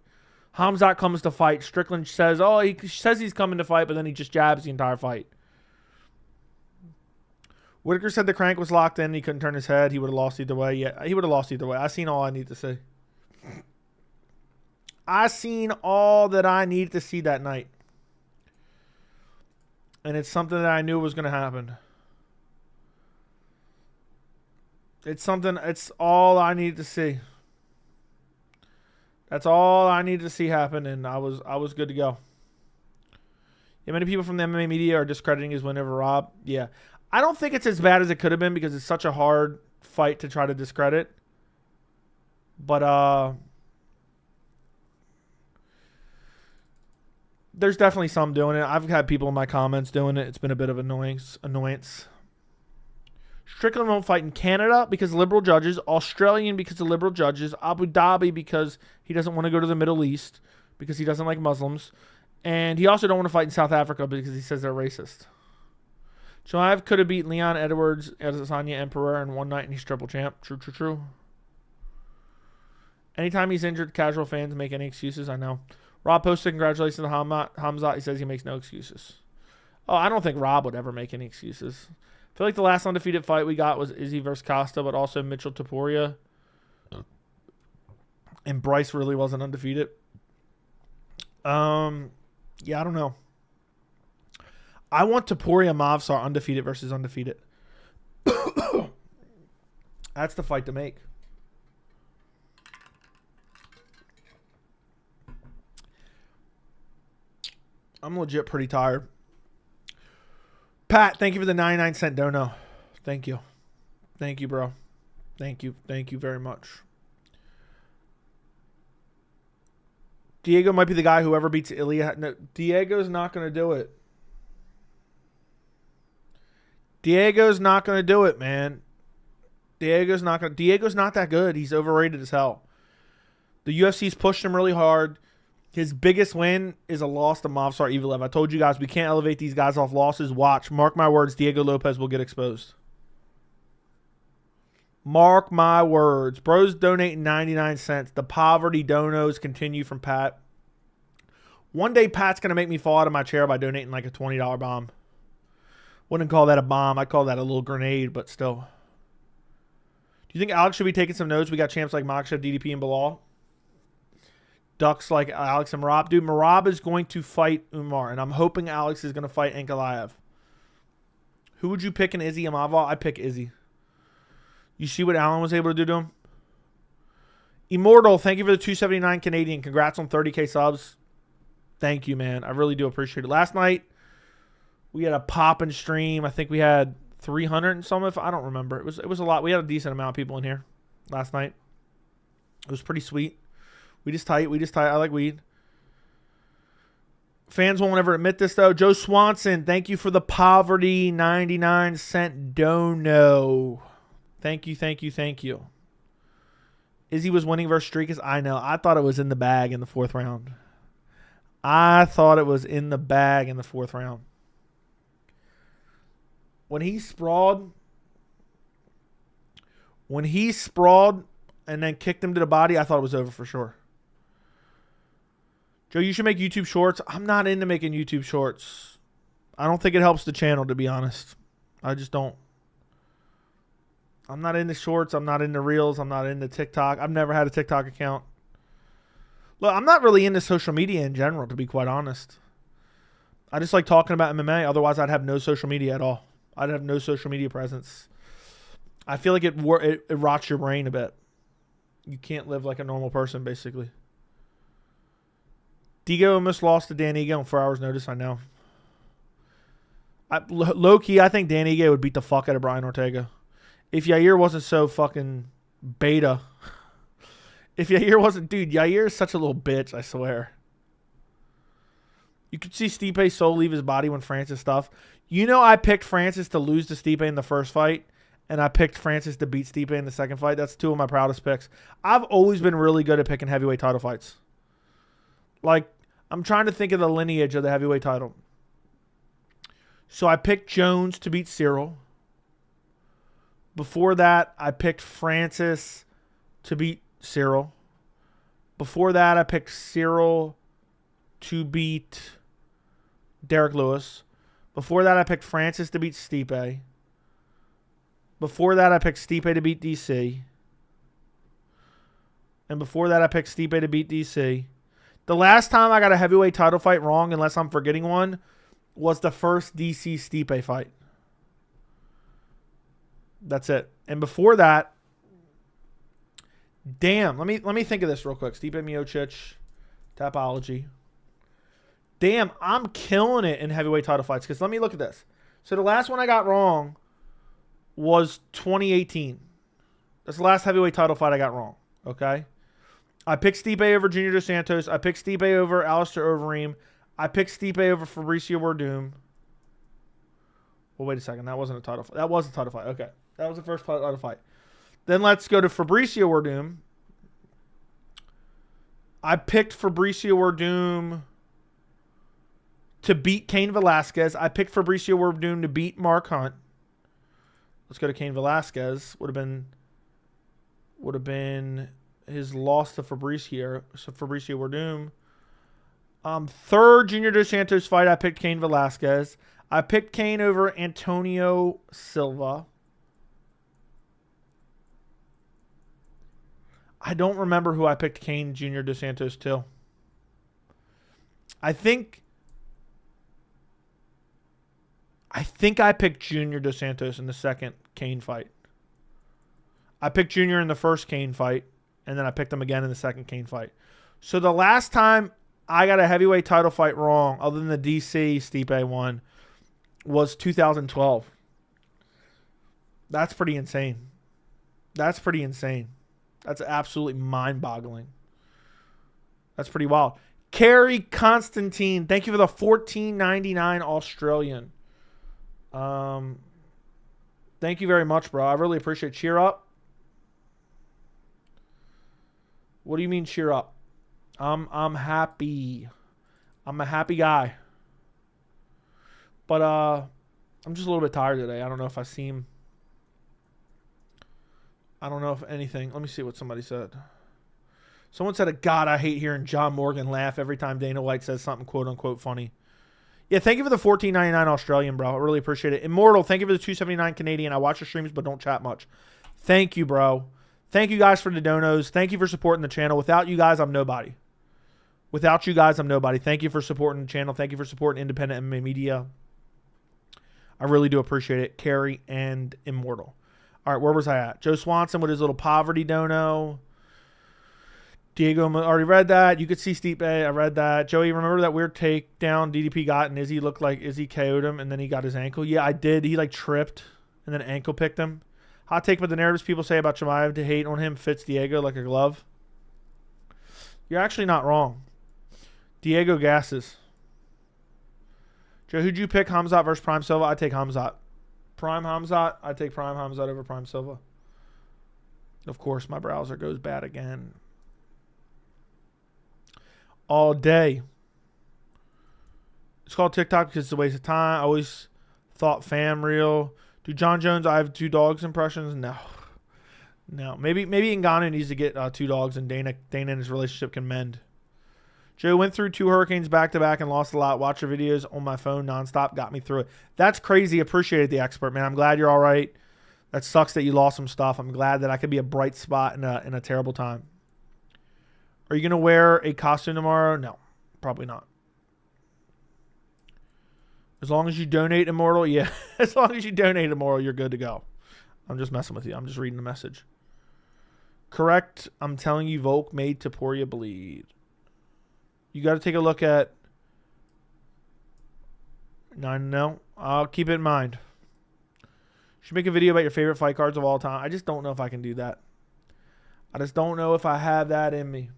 Khamzat comes to fight. Strickland says, he says he's coming to fight, but then he just jabs the entire fight. Whittaker said the crank was locked in. He couldn't turn his head. He would have lost either way. Yeah, he would have lost either way. I seen all I need to see. I seen all that I needed to see that night. And it's something that I knew was going to happen. It's all I needed to see. That's all I needed to see happen, and I was good to go. Yeah, many people from the MMA media are discrediting his win over Rob. Yeah. I don't think it's as bad as it could have been because it's such a hard fight to try to discredit. But there's definitely some doing it. I've had people in my comments doing it. It's been a bit of annoyance. Strickland won't fight in Canada because of liberal judges, Australian because of liberal judges, Abu Dhabi because he doesn't want to go to the Middle East because he doesn't like Muslims, and he also don't want to fight in South Africa because he says they're racist. Chimaev could have beat Leon Edwards, Adesanya, and Pereira in one night, and he's triple champ. True. Anytime he's injured, casual fans make any excuses. I know. Rob posted congratulations to Khamzat. He says he makes no excuses. Oh, I don't think Rob would ever make any excuses. I feel like the last undefeated fight we got was Izzy versus Costa, but also Mitchell Topuria. And Bryce really wasn't undefeated. Yeah, I don't know. I want Topuria Mavsar undefeated versus undefeated. That's the fight to make. I'm legit pretty tired. Pat, thank you for the 99-cent dono. Thank you. Thank you, bro. Thank you. Thank you very much. Diego might be the guy whoever beats Ilia. No, Diego's not going to do it. Diego's not going to do it, man. Diego's not that good. He's overrated as hell. The UFC's pushed him really hard. His biggest win is a loss to Movsar Evelev. I told you guys we can't elevate these guys off losses. Watch. Mark my words. Diego Lopes will get exposed. Mark my words. Bro's donating 99 cents. The poverty donos continue from Pat. One day Pat's going to make me fall out of my chair by donating like a $20 bomb. Wouldn't call that a bomb. I'd call that a little grenade, but still. Do you think Alex should be taking some notes? We got champs like Makhachev, DDP, and Bilal. Ducks like Alex and Merab. Dude, Merab is going to fight Umar, and I'm hoping Alex is going to fight Ankalaev. Who would you pick in Izzy Amava? I'd pick Izzy. You see what Allen was able to do to him? Immortal, thank you for the 279 Canadian. Congrats on 30K subs. Thank you, man. I really do appreciate it. Last night, we had a poppin' stream. I think we had 300 and some. If I don't remember, it was a lot. We had a decent amount of people in here last night. It was pretty sweet. We just tight. I like weed. Fans won't ever admit this, though. Joe Swanson, thank you for the poverty 99-cent dono. Thank you. Izzy was winning versus Dricus. I know. I thought it was in the bag in the 4th round. When he sprawled and then kicked him to the body, I thought it was over for sure. Joe, you should make YouTube shorts. I'm not into making YouTube shorts. I don't think it helps the channel, to be honest. I just don't. I'm not into shorts. I'm not into reels. I'm not into TikTok. I've never had a TikTok account. Look, I'm not really into social media in general, to be quite honest. I just like talking about MMA. Otherwise, I'd have no social media at all. I'd have no social media presence. I feel like it rots your brain a bit. You can't live like a normal person, basically. Diego almost lost to Dan Ige on 4 hours' notice, I know. Low-key, I think Dan Ige would beat the fuck out of Brian Ortega. If Yair wasn't so fucking beta. If Yair wasn't... Dude, Yair is such a little bitch, I swear. You could see Stipe's soul leave his body when Francis stuff. You know I picked Francis to lose to Stipe in the first fight, and I picked Francis to beat Stipe in the second fight. That's 2 of my proudest picks. I've always been really good at picking heavyweight title fights. Like, I'm trying to think of the lineage of the heavyweight title. So I picked Jones to beat Cyril. Before that, I picked Francis to beat Cyril. Before that, I picked Cyril to beat Derek Lewis. Before that, I picked Francis to beat Stipe. Before that, I picked Stipe to beat DC. And before that, I picked Stipe to beat DC. The last time I got a heavyweight title fight wrong, unless I'm forgetting one, was the first DC Stipe fight. That's it. And before that, damn, let me think of this real quick. Stipe Miocic, Tapology. Damn, I'm killing it in heavyweight title fights. Because let me look at this. So the last one I got wrong was 2018. That's the last heavyweight title fight I got wrong. Okay? I picked Stipe over Junior Dos Santos. I picked Stipe over Alistair Overeem. I picked Stipe over Fabricio Werdum. Well, wait a second. That wasn't a title fight. That was a title fight. Okay. That was the first title fight. Then let's go to Fabricio Werdum. I picked Fabricio Werdum to beat Cain Velasquez. I picked Fabricio Werdum to beat Mark Hunt. Let's go to Cain Velasquez. Would have been his loss to Fabricio Werdum. Third Junior Dos Santos fight, I picked Cain Velasquez. I picked Cain over Antonio Silva. I don't remember who I picked Cain Junior Dos Santos to. I think I picked Junior Dos Santos in the second Cain fight. I picked Junior in the first Cain fight, and then I picked him again in the second Cain fight. So the last time I got a heavyweight title fight wrong, other than the DC Stipe one, was 2012. That's pretty insane. That's absolutely mind-boggling. That's pretty wild. Kerry Constantine, thank you for the $14.99 Australian. Thank you very much, bro. I really appreciate it. Cheer up. What do you mean cheer up? I'm happy. I'm a happy guy. But I'm just a little bit tired today. I don't know if anything. Let me see what somebody said. Someone said, God, I hate hearing John Morgan laugh every time Dana White says something quote-unquote funny. Yeah, thank you for the $14.99 Australian, bro. I really appreciate it. Immortal, thank you for the $2.79 Canadian. I watch your streams but don't chat much. Thank you, bro. Thank you guys for the donos. Thank you for supporting the channel. Without you guys, I'm nobody. Without you guys, I'm nobody. Thank you for supporting the channel. Thank you for supporting independent MMA media. I really do appreciate it. Carrie and Immortal. All right, where was I at? Joe Swanson with his little poverty dono. Diego, already read that. You could see Stipe. I read that. Joey, remember that weird takedown DDP got and Izzy looked like Izzy KO'd him and then he got his ankle? Yeah, I did. He like tripped and then ankle picked him. Hot take, but the narratives people say about Chimaev to hate on him fits Diego like a glove. You're actually not wrong. Diego gasses. Joe, who'd you pick? Khamzat versus Prime Silva? I take Khamzat. Prime Khamzat? I take Prime Khamzat over Prime Silva. Of course, my browser goes bad again. All day. It's called TikTok because it's a waste of time. I always thought fam real. Do John Jones, I have 2 dogs impressions? No. No. Maybe Ngannou needs to get 2 dogs and Dana and his relationship can mend. Joe went through 2 hurricanes back-to-back and lost a lot. Watch your videos on my phone nonstop. Got me through it. That's crazy. Appreciate the expert, man. I'm glad you're all right. That sucks that you lost some stuff. I'm glad that I could be a bright spot in a terrible time. Are you going to wear a costume tomorrow? No, probably not. As long as you donate Immortal, yeah. As long as you donate Immortal, you're good to go. I'm just messing with you. I'm just reading the message. Correct. I'm telling you, Volk made Topuria bleed. You got to take a look at 9-0. I'll keep it in mind. Should make a video about your favorite fight cards of all time. I just don't know if I can do that. I just don't know if I have that in me.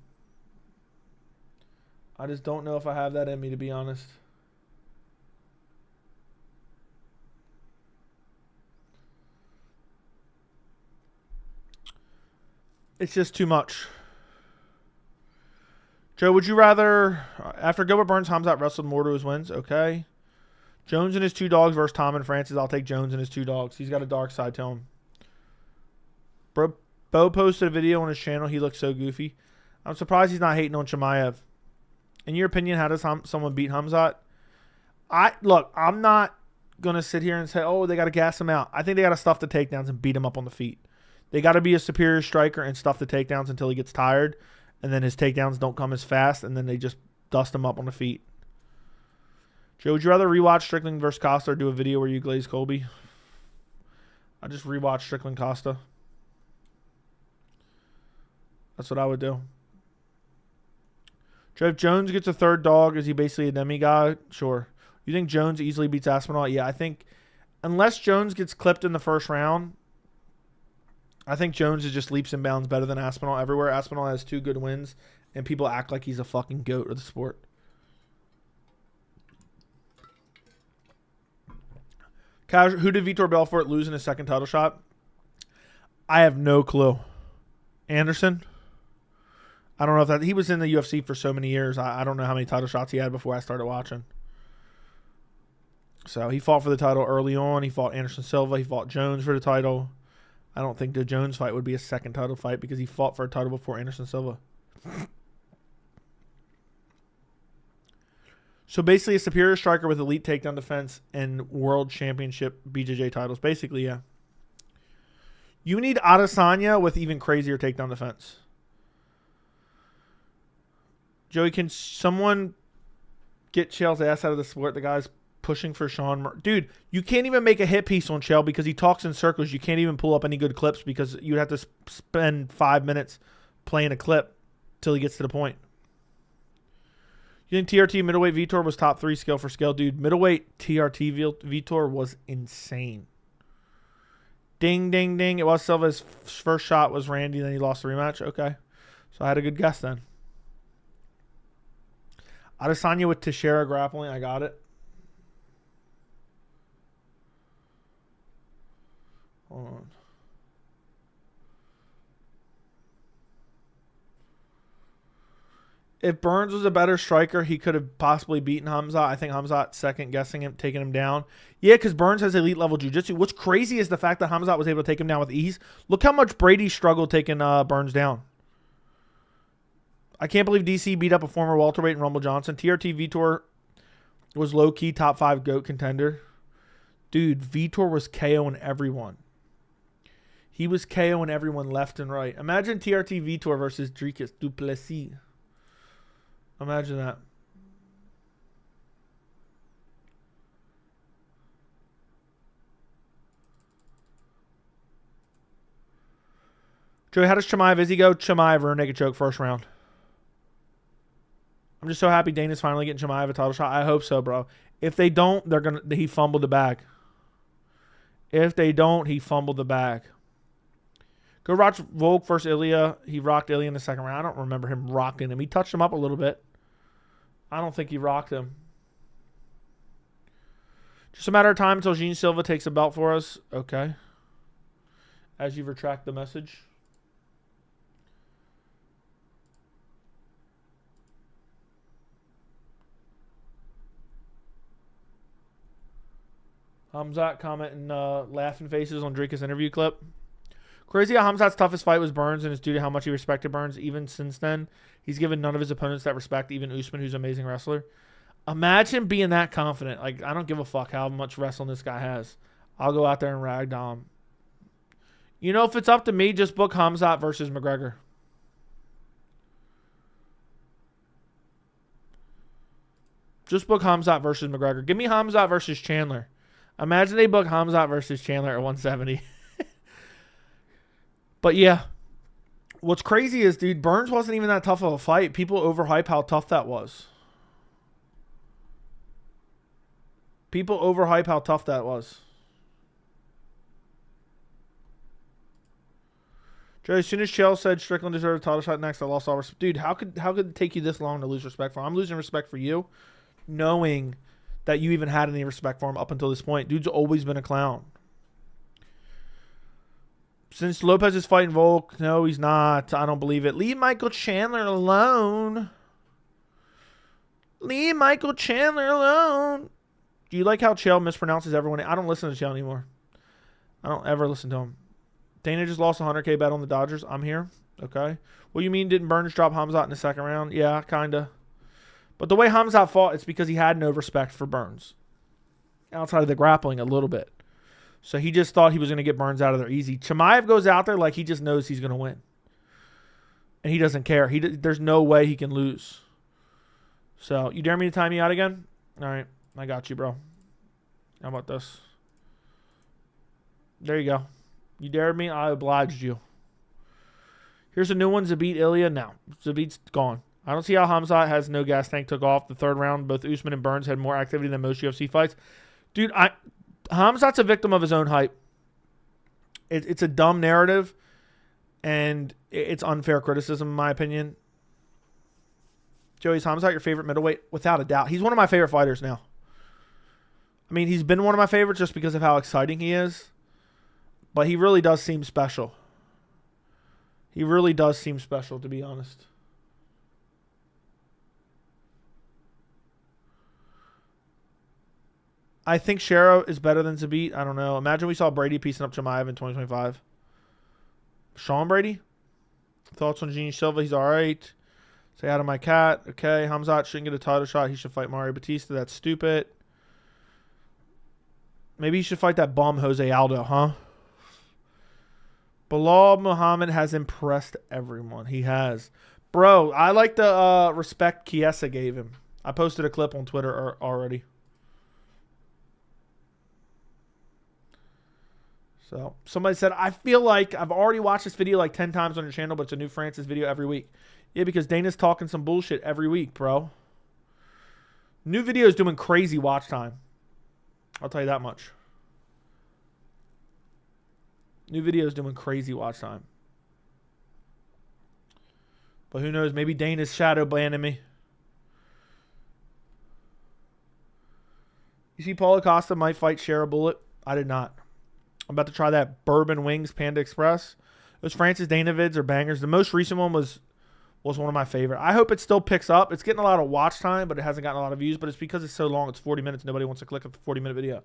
I just don't know if I have that in me, to be honest. It's just too much. Joe, would you rather, after Gilbert Burns, Khamzat wrestled more to his wins? Okay. Jones and his 2 dogs versus Tom and Francis. I'll take Jones and his 2 dogs. He's got a dark side to him. Bo posted a video on his channel. He looks so goofy. I'm surprised he's not hating on Chimaev. In your opinion, how does someone beat Khamzat? Look, I'm not going to sit here and say, oh, they got to gas him out. I think they got to stuff the takedowns and beat him up on the feet. They got to be a superior striker and stuff the takedowns until he gets tired. And then his takedowns don't come as fast. And then they just dust him up on the feet. Joe, would you rather rewatch Strickland versus Costa or do a video where you glaze Colby? I just rewatch Strickland Costa. That's what I would do. Joe, if Jones gets a 3rd dog, is he basically a demigod? Sure. You think Jones easily beats Aspinall? Yeah, I think unless Jones gets clipped in the 1st round, I think Jones is just leaps and bounds better than Aspinall everywhere. Aspinall has 2 good wins, and people act like he's a fucking goat of the sport. Who did Vitor Belfort lose in his 2nd title shot? I have no clue. Anderson? I don't know if that... He was in the UFC for so many years. I don't know how many title shots he had before I started watching. So he fought for the title early on. He fought Anderson Silva. He fought Jones for the title. I don't think the Jones fight would be a 2nd title fight because he fought for a title before Anderson Silva. So basically a superior striker with elite takedown defense and world championship BJJ titles. Basically, yeah. You need Adesanya with even crazier takedown defense. Joey, can someone get Chael's ass out of the sport? The guy's pushing for Sean. Dude, you can't even make a hit piece on Chael because he talks in circles. You can't even pull up any good clips because you'd have to spend 5 minutes playing a clip till he gets to the point. You think TRT middleweight Vitor was top 3 scale for scale? Dude, middleweight TRT Vitor was insane. Ding, ding, ding. It was Silva's first shot was Randy, then he lost the rematch. Okay. So I had a good guess then. Adesanya with Teixeira grappling. I got it. Hold on. If Burns was a better striker, he could have possibly beaten Khamzat. I think Khamzat second guessing him, taking him down. Yeah, because Burns has elite level jiu-jitsu. What's crazy is the fact that Khamzat was able to take him down with ease. Look how much Brady struggled taking Burns down. I can't believe DC beat up a former welterweight in Rumble Johnson. TRT Vitor was low-key top 5 GOAT contender. Dude, Vitor was KOing everyone. He was KOing everyone left and right. Imagine TRT Vitor versus Dricus Du Plessis. Imagine that. Joey, how does Chimaev? Is he go Chimaev or a naked choke first round? I'm just so happy Dana's finally getting Chimaev a title shot. I hope so, bro. If they don't, he fumbled the bag. If they don't, he fumbled the bag. Go watch Volk versus Ilia. He rocked Ilia in the second round. I don't remember him rocking him. He touched him up a little bit. I don't think he rocked him. Just a matter of time until Gene Silva takes a belt for us. Okay. As you retract the message. Khamzat commenting laughing faces on Dricus' interview clip. Crazy how Khamzat's toughest fight was Burns, and it's due to how much he respected Burns. Even since then, he's given none of his opponents that respect, even Usman, who's an amazing wrestler. Imagine being that confident. Like, I don't give a fuck how much wrestling this guy has. I'll go out there and ragdoll him. You know, if it's up to me, just book Khamzat versus McGregor. Just book Khamzat versus McGregor. Give me Khamzat versus Chandler. Imagine they book Khamzat versus Chandler at 170. But yeah. What's crazy is, dude, Burns wasn't even that tough of a fight. People overhype how tough that was. People overhype how tough that was. Joe, as soon as Chael said Strickland deserved a title shot next, I lost all respect. Dude, how could it take you this long to lose respect for him? I'm losing respect for you, knowing that you even had any respect for him up until this point. Dude's always been a clown. Since Lopez is fighting Volk, no, he's not. I don't believe it. Leave Michael Chandler alone. Leave Michael Chandler alone. Do you like how Chael mispronounces everyone? I don't listen to Chael anymore. I don't ever listen to him. Dana just lost a 100K bet on the Dodgers. I'm here. Okay. What do you mean didn't Burns drop Khamzat in the second round? Yeah, kind of. But the way Khamzat fought, it's because he had no respect for Burns. Outside of the grappling a little bit. So he just thought he was going to get Burns out of there easy. Chimaev goes out there like he just knows he's going to win. And he doesn't care. There's no way he can lose. So, you dare me to time you out again? All right. I got you, bro. How about this? There you go. You dared me. I obliged you. Here's a new one. Zabit Ilia. No. Zabit's gone. I don't see how Khamzat has no gas tank took off the third round. Both Usman and Burns had more activity than most UFC fights. Dude, Khamzat's a victim of his own hype. It's a dumb narrative, and it's unfair criticism, in my opinion. Joey, is Khamzat your favorite middleweight? Without a doubt. He's one of my favorite fighters now. I mean, he's been one of my favorites just because of how exciting he is. But he really does seem special. He really does seem special, to be honest. I think Shero is better than Zabit. I don't know. Imagine we saw Brady piecing up Chimaev in 2025. Sean Brady? Thoughts on Gene Silva? He's all right. Say hi to my cat. Okay. Khamzat shouldn't get a title shot. He should fight Mario Batista. That's stupid. Maybe he should fight that bum Jose Aldo, huh? Bilal Muhammad has impressed everyone. He has. Bro, I like the respect Chiesa gave him. I posted a clip on Twitter already. So, somebody said, I feel like I've already watched this video like 10 times on your channel, but it's a new Francis video every week. Yeah, because Dana's talking some bullshit every week, bro. New video is doing crazy watch time. I'll tell you that much. New video is doing crazy watch time. But who knows? Maybe Dana's shadow banning me. You see Paulo Costa might fight Shara Bullet? I did not. I'm about to try that Bourbon Wings Panda Express. Those Francis Dana vids are bangers. The most recent one was one of my favorite. I hope it still picks up. It's getting a lot of watch time, but it hasn't gotten a lot of views. But it's because it's so long. It's 40 minutes. Nobody wants to click at the 40-minute video.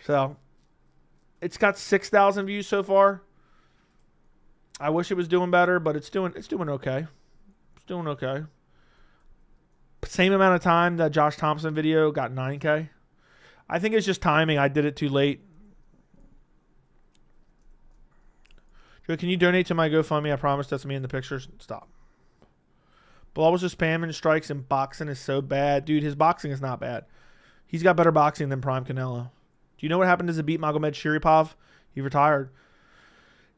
So, it's got 6,000 views so far. I wish it was doing better, but it's doing okay. It's doing okay. Same amount of time that Josh Thompson video got 9K. I think it's just timing. I did it too late. Joe, can you donate to my GoFundMe? I promise that's me in the pictures. Stop. Bilal was just spamming strikes, and boxing is so bad. Dude, his boxing is not bad. He's got better boxing than Prime Canelo. Do you know what happened to Zabit Magomed Sharipov? He retired.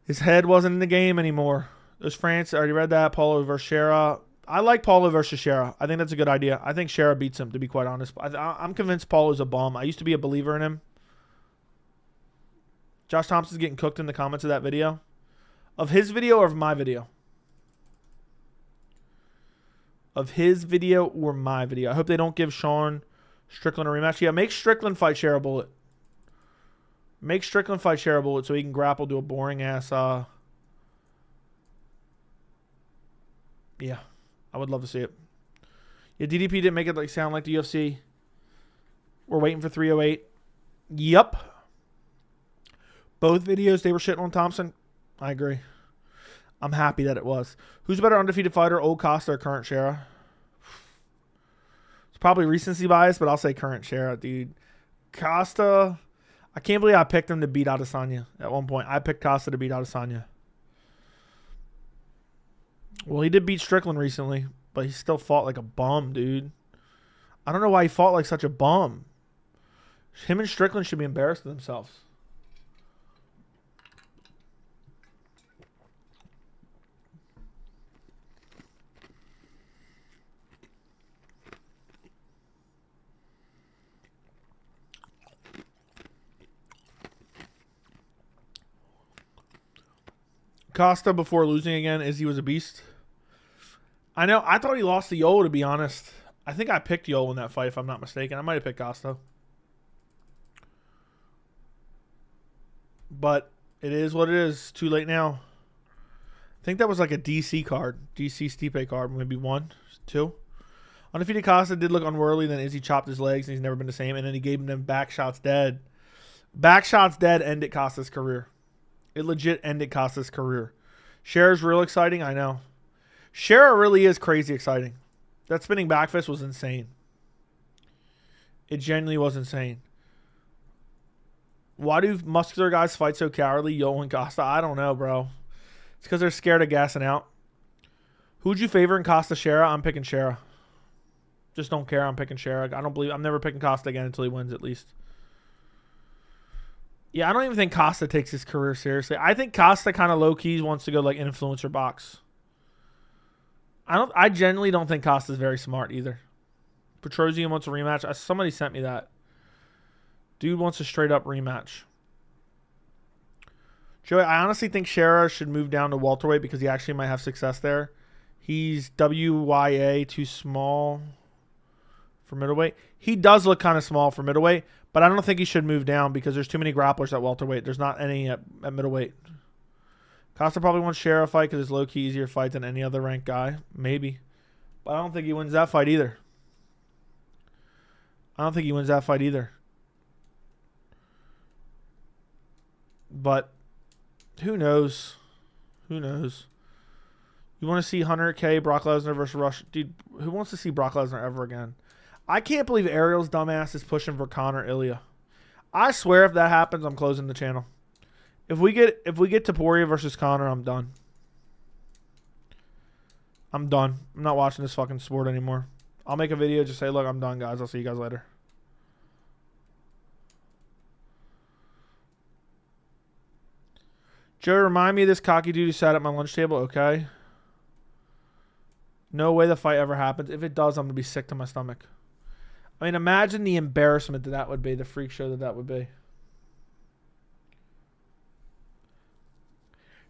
His head wasn't in the game anymore. There's France. I already read that. Paulo versus Shera. I like Paulo versus Shera. I think that's a good idea. I think Shera beats him, to be quite honest. I'm convinced Paulo's a bum. I used to be a believer in him. Josh Thompson's getting cooked in the comments of that video. Of his video or of my video? Of his video or my video? I hope they don't give Sean Strickland a rematch. Yeah, make Strickland fight Shera Bullet. Make Strickland fight Shera Bullet so he can grapple to a boring ass. Yeah, I would love to see it. Yeah, DDP didn't make it sound like the UFC. We're waiting for 308. Yup. Both videos they were shitting on Thompson. I agree. I'm happy that it was. Who's a better undefeated fighter, old Costa or current Shera? It's probably recency bias, but I'll say current Shera, dude. Costa, I can't believe I picked him to beat Adesanya at one point. I picked Costa to beat Adesanya. Well, he did beat Strickland recently, but he still fought like a bum, dude. I don't know why he fought like such a bum. Him and Strickland should be embarrassed of themselves. Costa before losing again, Izzy was a beast. I know. I thought he lost to Yoel, to be honest. I think I picked Yoel in that fight, if I'm not mistaken. I might have picked Costa. But it is what it is. Too late now. I think that was like a DC card. DC Stipe card. Maybe 1, 2. Undefeated Costa did look unworldly. Then Izzy chopped his legs, and he's never been the same. And then he gave him them back shots dead. Back shots dead ended Costa's career. It legit ended Costa's career. Shera's real exciting, I know. Shera really is crazy exciting. That spinning back fist was insane. It genuinely was insane. Why do muscular guys fight so cowardly, Yoel and Costa? I don't know, bro. It's because they're scared of gassing out. Who'd you favor in Costa Shera? I'm picking Shera. Just don't care. I'm picking Shera. I'm never picking Costa again until he wins, at least. Yeah, I don't even think Costa takes his career seriously. I think Costa kind of low-key wants to go like influencer box. I genuinely don't think Costa's very smart either. Petrosian wants a rematch. Somebody sent me that. Dude wants a straight-up rematch. Joey, I honestly think Shera should move down to welterweight because he actually might have success there. He's WYA too small for middleweight. He does look kind of small for middleweight, but I don't think he should move down because there's too many grapplers at welterweight. There's not any at middleweight. Costa probably wants Shera fight because it's low-key easier fight than any other ranked guy. Maybe. But I don't think he wins that fight either. But who knows? Who knows? You want to see Hunter K, Brock Lesnar versus Rush? Dude, who wants to see Brock Lesnar ever again? I can't believe Ariel's dumbass is pushing for Conor Ilia. I swear if that happens, I'm closing the channel. If we get Topuria versus Conor, I'm done. I'm done. I'm not watching this fucking sport anymore. I'll make a video, just say, look, I'm done, guys. I'll see you guys later. Joe, remind me of this cocky dude who sat at my lunch table, okay? No way the fight ever happens. If it does, I'm going to be sick to my stomach. I mean, imagine the embarrassment that would be, the freak show that would be.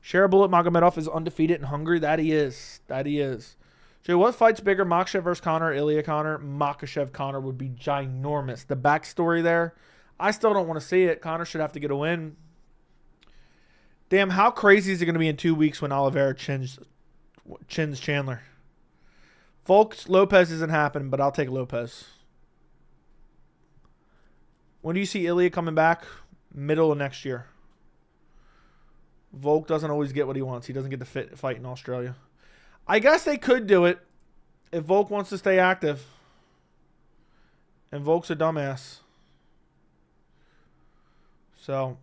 Shera Bullet Magomedov is undefeated and hungry. That he is. Joe, what fight's bigger, Makhachev versus Conor or Ilia Conor? Makhachev Conor would be ginormous. The backstory there, I still don't want to see it. Conor should have to get a win. Damn, how crazy is it going to be in 2 weeks when Oliveira chins Chandler? Volk Lopez isn't happening, but I'll take Lopez. When do you see Ilia coming back? Middle of next year. Volk doesn't always get what he wants. He doesn't get to fight in Australia. I guess they could do it if Volk wants to stay active. And Volk's a dumbass. So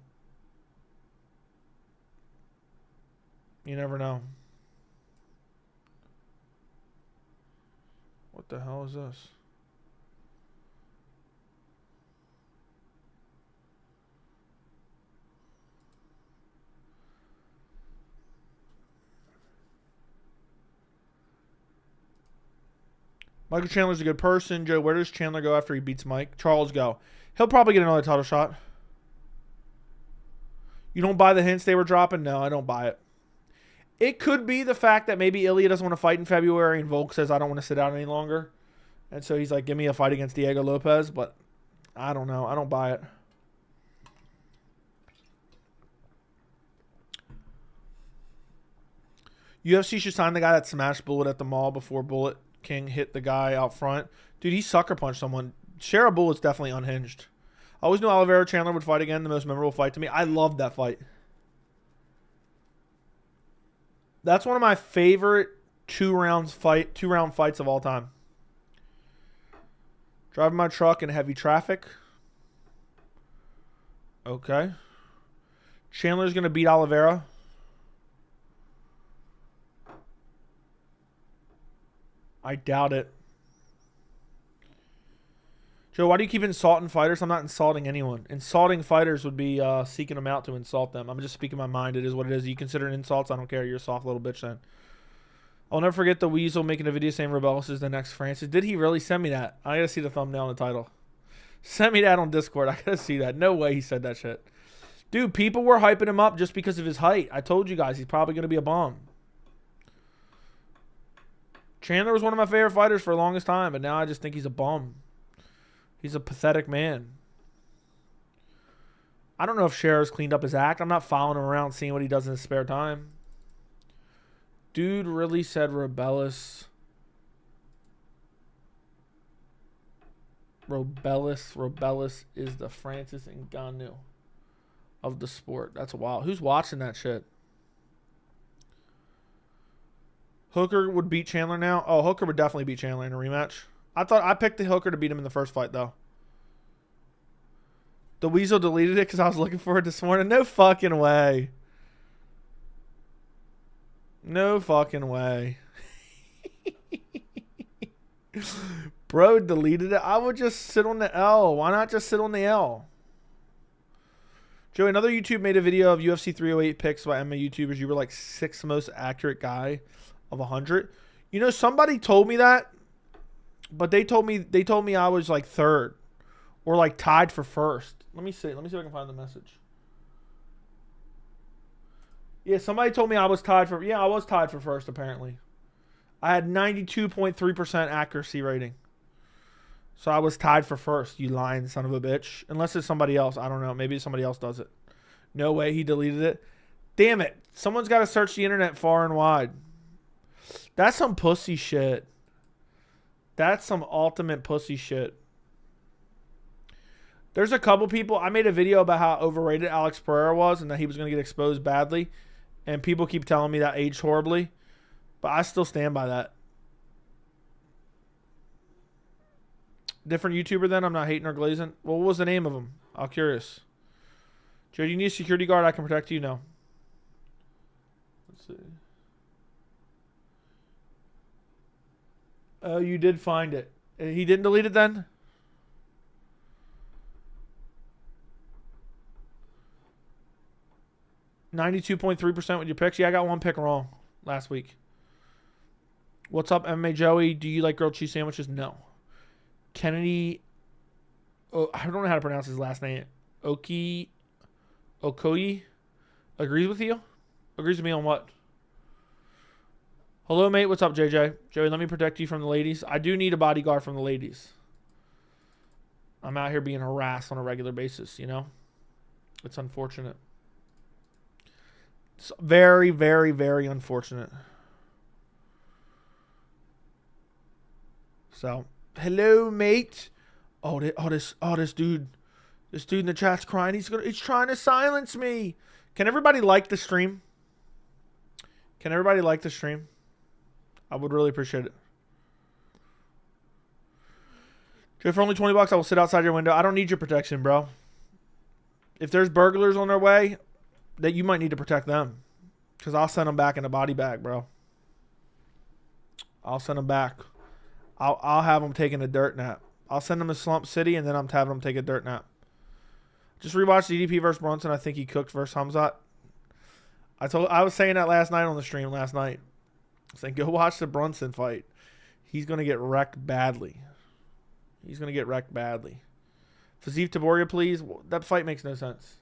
You never know. What the hell is this? Michael Chandler's a good person. Joe, where does Chandler go after he beats Mike? Charles go. He'll probably get another title shot. You don't buy the hints they were dropping? No, I don't buy it. It could be the fact that maybe Ilia doesn't want to fight in February and Volk says, I don't want to sit out any longer. And so he's like, give me a fight against Diego Lopes. But I don't know. I don't buy it. UFC should sign the guy that smashed Bullet at the mall before Bullet King hit the guy out front. Dude, he sucker punched someone. Shara Bullet's definitely unhinged. I always knew Oliveira Chandler would fight again. The most memorable fight to me. I loved that fight. That's one of my favorite two-round fights of all time. Driving my truck in heavy traffic. Okay. Chandler's going to beat Oliveira. I doubt it. Joe, why do you keep insulting fighters? I'm not insulting anyone. Insulting fighters would be seeking them out to insult them. I'm just speaking my mind. It is what it is. You consider it insults? I don't care. You're a soft little bitch then. I'll never forget the Weasel making a video saying Rebellis is the next Francis. Did he really send me that? I gotta see the thumbnail and the title. Send me that on Discord. I gotta see that. No way he said that shit. Dude, people were hyping him up just because of his height. I told you guys he's probably gonna be a bomb. Chandler was one of my favorite fighters for the longest time, but now I just think he's a bum. He's a pathetic man. I don't know if Shara's cleaned up his act. I'm not following him around seeing what he does in his spare time. Dude really said Rebellis. Rebellis is the Francis Ngannou of the sport. That's wild. Who's watching that shit? Hooker would beat Chandler now? Oh, Hooker would definitely beat Chandler in a rematch. I picked the Hooker to beat him in the first fight, though. The Weasel deleted it because I was looking for it this morning. No fucking way. No fucking way. Bro deleted it. I would just sit on the L. Why not just sit on the L? Joey, another YouTube made a video of UFC 308 picks by MMA YouTubers. You were like 6th most accurate guy of 100. You know, somebody told me that, but they told me I was like 3rd or like tied for 1st. Let me see if I can find the message. Yeah, somebody told me I was tied for 1st apparently. I had 92.3% accuracy rating. So I was tied for 1st, you lying son of a bitch. Unless it's somebody else. I don't know. Maybe somebody else does it. No way he deleted it. Damn it. Someone's got to search the internet far and wide. That's some pussy shit. That's some ultimate pussy shit. There's a couple people. I made a video about how overrated Alex Pereira was and that he was going to get exposed badly. And people keep telling me that aged horribly. But I still stand by that. Different YouTuber then? I'm not hating or glazing. Well, what was the name of him? I'm curious. Joe, do you need a security guard? I can protect you? No. Let's see. Oh, you did find it. He didn't delete it then? %92.3% with your picks. Yeah, I got one pick wrong last week. What's up, MMA Joey? Do you like grilled cheese sandwiches? No. Kennedy. Oh, I don't know how to pronounce his last name. Okoye agrees with you? Agrees with me on what? Hello, mate. What's up, JJ? Joey, let me protect you from the ladies. I do need a bodyguard from the ladies. I'm out here being harassed on a regular basis, you know? It's unfortunate. It's very, very, very unfortunate. So, hello, mate. This dude in the chat's crying. He's trying to silence me. Can everybody like the stream? Can everybody like the stream? I would really appreciate it. Joe, for only $20, I will sit outside your window. I don't need your protection, bro. If there's burglars on their way, that you might need to protect them. Because I'll send him back in a body bag, bro. I'll send him back. I'll have him taking a dirt nap. I'll send him to Slump City, and then I'm having him take a dirt nap. Just rewatched DDP versus Brunson. I think he cooked versus Khamzat. I was saying that last night on the stream last night. I was saying, go watch the Brunson fight. He's going to get wrecked badly. He's going to get wrecked badly. Ilia Topuria, please. That fight makes no sense.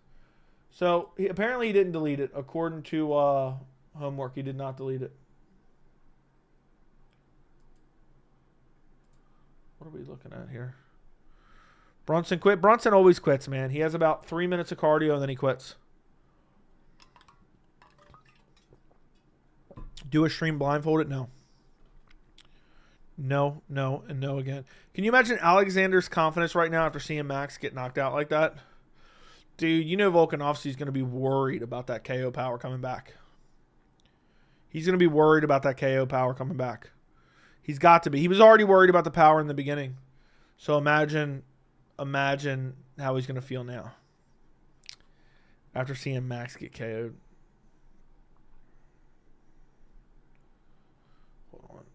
So, apparently he didn't delete it. According to homework, he did not delete it. What are we looking at here? Brunson quit. Brunson always quits, man. He has about 3 minutes of cardio, and then he quits. Do a stream blindfolded? No. No, no, and no again. Can you imagine Alexander's confidence right now after seeing Max get knocked out like that? Dude, you know Volkanovski's going to be worried about that KO power coming back. He's going to be worried about that KO power coming back. He's got to be. He was already worried about the power in the beginning. So imagine how he's going to feel now after seeing Max get KO'd. Hold on.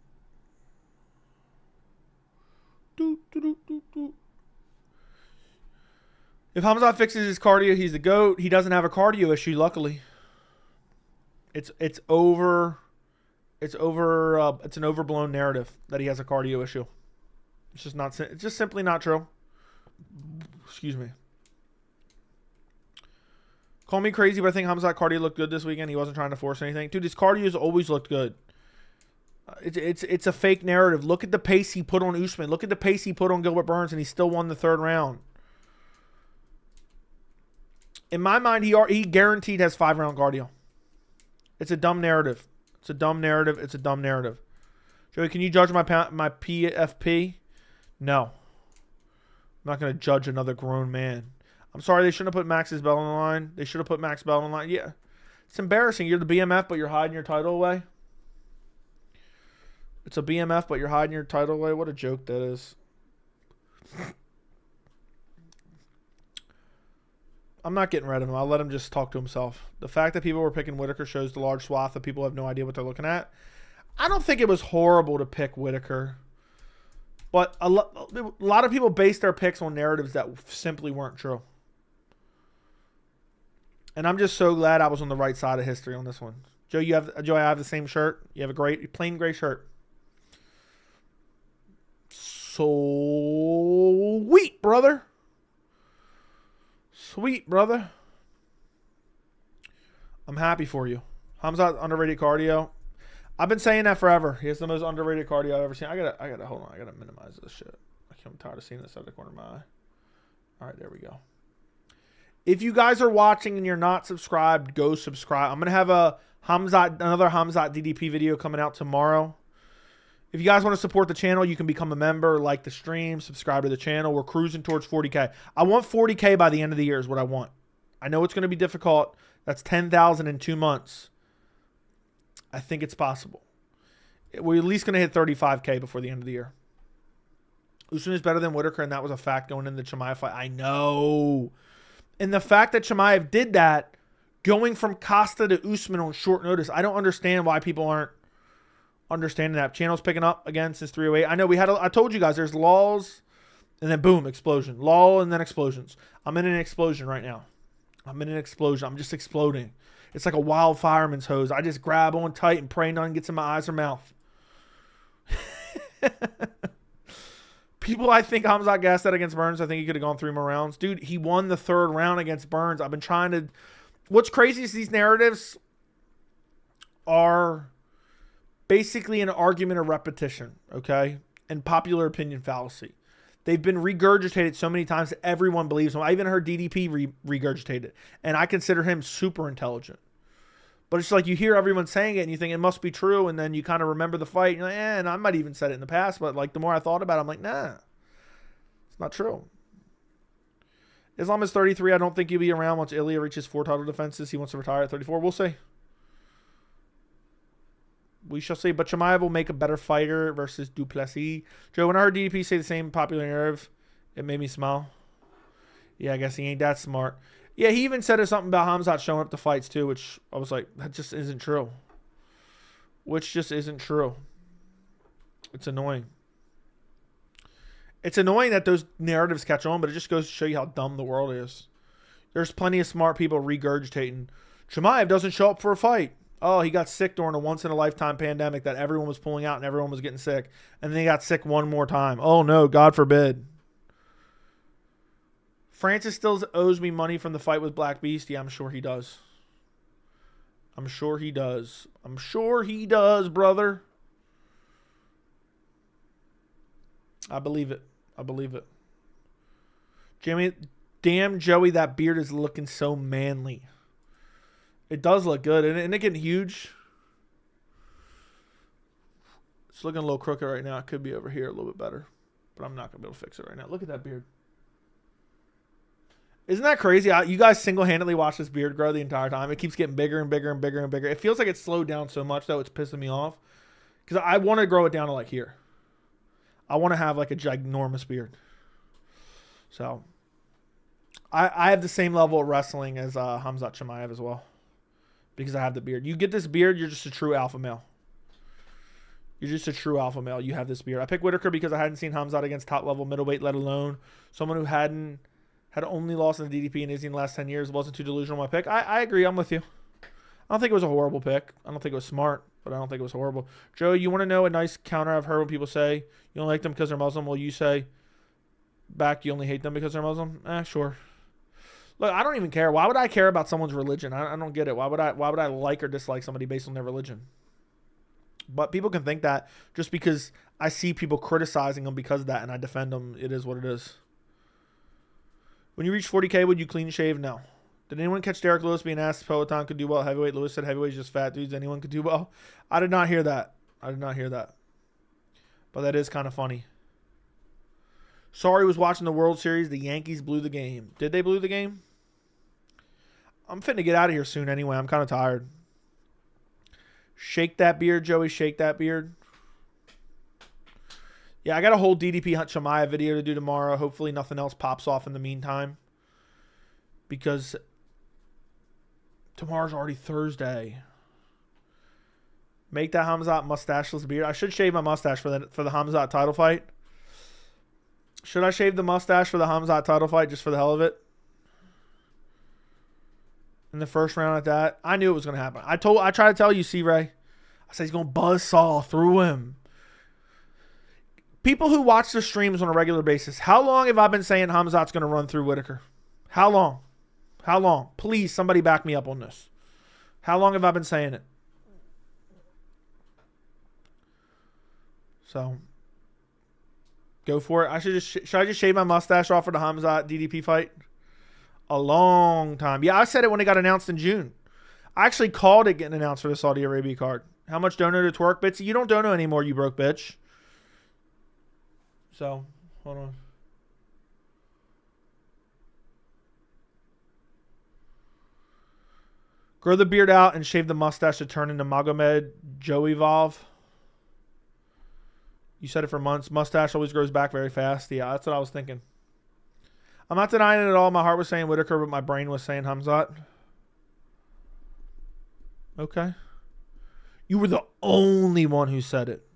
If Khamzat fixes his cardio, he's the GOAT. He doesn't have a cardio issue, luckily. It's an overblown narrative that he has a cardio issue. It's just simply not true. Excuse me. Call me crazy, but I think Khamzat cardio looked good this weekend. He wasn't trying to force anything. Dude, his cardio's always looked good. It's a fake narrative. Look at the pace he put on Usman. Look at the pace he put on Gilbert Burns, and he still won the 3rd round. In my mind, he guaranteed has 5-round cardio. It's a dumb narrative. It's a dumb narrative. It's a dumb narrative. Joey, can you judge my PFP? No. I'm not going to judge another grown man. I'm sorry, they shouldn't have put Max's belt on the line. They should have put Max's belt on the line. Yeah. It's embarrassing. You're the BMF, but you're hiding your title away. It's a BMF, but you're hiding your title away. What a joke that is. I'm not getting rid of him. I'll let him just talk to himself. The fact that people were picking Whittaker shows the large swath of people have no idea what they're looking at. I don't think it was horrible to pick Whittaker. But a lot of people base their picks on narratives that simply weren't true. And I'm just so glad I was on the right side of history on this one. Joe, I have the same shirt. You have a great plain gray shirt. Sweet, brother. Sweet, brother. I'm happy for you. Khamzat underrated cardio. I've been saying that forever. He has the most underrated cardio I've ever seen. I gotta hold on. I gotta minimize this shit. I'm tired of seeing this out of the corner of my eye. All right, there we go. If you guys are watching and you're not subscribed, go subscribe. I'm gonna have another Khamzat DDP video coming out tomorrow. If you guys want to support the channel, you can become a member, like the stream, subscribe to the channel. We're cruising towards 40K. I want 40K by the end of the year is what I want. I know it's going to be difficult. That's 10,000 in 2 months. I think it's possible. We're at least going to hit 35K before the end of the year. Usman is better than Whittaker, and that was a fact going into the Chimaev fight. I know. And the fact that Chimaev did that, going from Costa to Usman on short notice, I don't understand why people aren't understanding that. Channel's picking up again since 308. I know I told you guys there's lulls and then boom, explosion. Lull and then explosions. I'm in an explosion right now. I'm in an explosion. I'm just exploding. It's like a wild fireman's hose. I just grab on tight and pray none gets in my eyes or mouth. People, I think Khamzat gassed that against Burns. I think he could have gone 3 more rounds. Dude, he won the 3rd round against Burns. I've been trying to... What's crazy is these narratives are basically an argument of repetition, okay? And popular opinion fallacy. They've been regurgitated so many times that everyone believes them. I even heard DDP regurgitate it. And I consider him super intelligent. But it's like you hear everyone saying it and you think it must be true. And then you kind of remember the fight. And you're like, and I might even said it in the past. But like the more I thought about it, I'm like, nah. It's not true. Islam is 33. I don't think he'll be around once Ilia reaches 4 title defenses. He wants to retire at 34. We'll see. We shall see. But Chimaev will make a better fighter versus Du Plessis. Joe, when I heard DDP say the same popular narrative, it made me smile. Yeah, I guess he ain't that smart. Yeah, he even said something about Khamzat showing up to fights too, which I was like, that just isn't true. Which just isn't true. It's annoying. It's annoying that those narratives catch on, but it just goes to show you how dumb the world is. There's plenty of smart people regurgitating. Chimaev doesn't show up for a fight. Oh, he got sick during a once-in-a-lifetime pandemic that everyone was pulling out and everyone was getting sick. And then he got sick one more time. Oh, no, God forbid. Francis still owes me money from the fight with Black Beast. Yeah, I'm sure he does. I'm sure he does. I'm sure he does, brother. I believe it. I believe it. Jimmy, damn, Joey, that beard is looking so manly. It does look good. Isn't it getting huge? It's looking a little crooked right now. It could be over here a little bit better. But I'm not going to be able to fix it right now. Look at that beard. Isn't that crazy? You guys single-handedly watch this beard grow the entire time. It keeps getting bigger and bigger and bigger and bigger. It feels like it's slowed down so much, though, it's pissing me off. Because I want to grow it down to, like, here. I want to have, like, a ginormous beard. So, I have the same level of wrestling as Khamzat Chimaev as well. Because I have the beard. You get this beard, you're just a true alpha male. You're just a true alpha male. You have this beard. I picked Whittaker because I hadn't seen Khamzat against top-level middleweight, let alone someone who had only lost in the DDP and Izzy in the last 10 years. Wasn't too delusional my pick. I agree. I'm with you. I don't think it was a horrible pick. I don't think it was smart, but I don't think it was horrible. Joe, you want to know a nice counter I've heard when people say you don't like them because they're Muslim? Well, you say back you only hate them because they're Muslim? Sure. Look, I don't even care. Why would I care about someone's religion? I don't get it. Why would I like or dislike somebody based on their religion? But people can think that just because I see people criticizing them because of that and I defend them. It is what it is. When you reach 40K, would you clean shave? No. Did anyone catch Derek Lewis being asked if Peloton could do well at heavyweight? Lewis said heavyweight's just fat dudes. Anyone could do well. I did not hear that. But that is kind of funny. Sorry was watching the World Series. The Yankees blew the game. Did they blew the game? I'm finna get out of here soon anyway. I'm kind of tired. Shake that beard, Joey. Shake that beard. Yeah, I got a whole DDP Hunt Chimaev video to do tomorrow. Hopefully nothing else pops off in the meantime. Because tomorrow's already Thursday. Make that Khamzat mustacheless beard. I should shave my mustache for the Khamzat title fight. Should I shave the mustache for the Khamzat title fight just for the hell of it? In the first round at that. I knew it was going to happen. I tried to tell you, C-Ray. I said he's going to buzzsaw through him. People who watch the streams on a regular basis, how long have I been saying Khamzat's going to run through Whittaker? How long? How long? Please, somebody back me up on this. How long have I been saying it? So, go for it. Should I just shave my mustache off for the Khamzat DDP fight? A long time. Yeah, I said it when it got announced in June. I actually called it getting announced for the Saudi Arabia card. How much dono to twerk, Bitsy? You don't dono anymore, you broke bitch. So, hold on. Grow the beard out and shave the mustache to turn into Magomed Joe Evolve. You said it for months. Mustache always grows back very fast. Yeah, that's what I was thinking. I'm not denying it at all. My heart was saying Whittaker, but my brain was saying Khamzat. Okay. You were the only one who said it.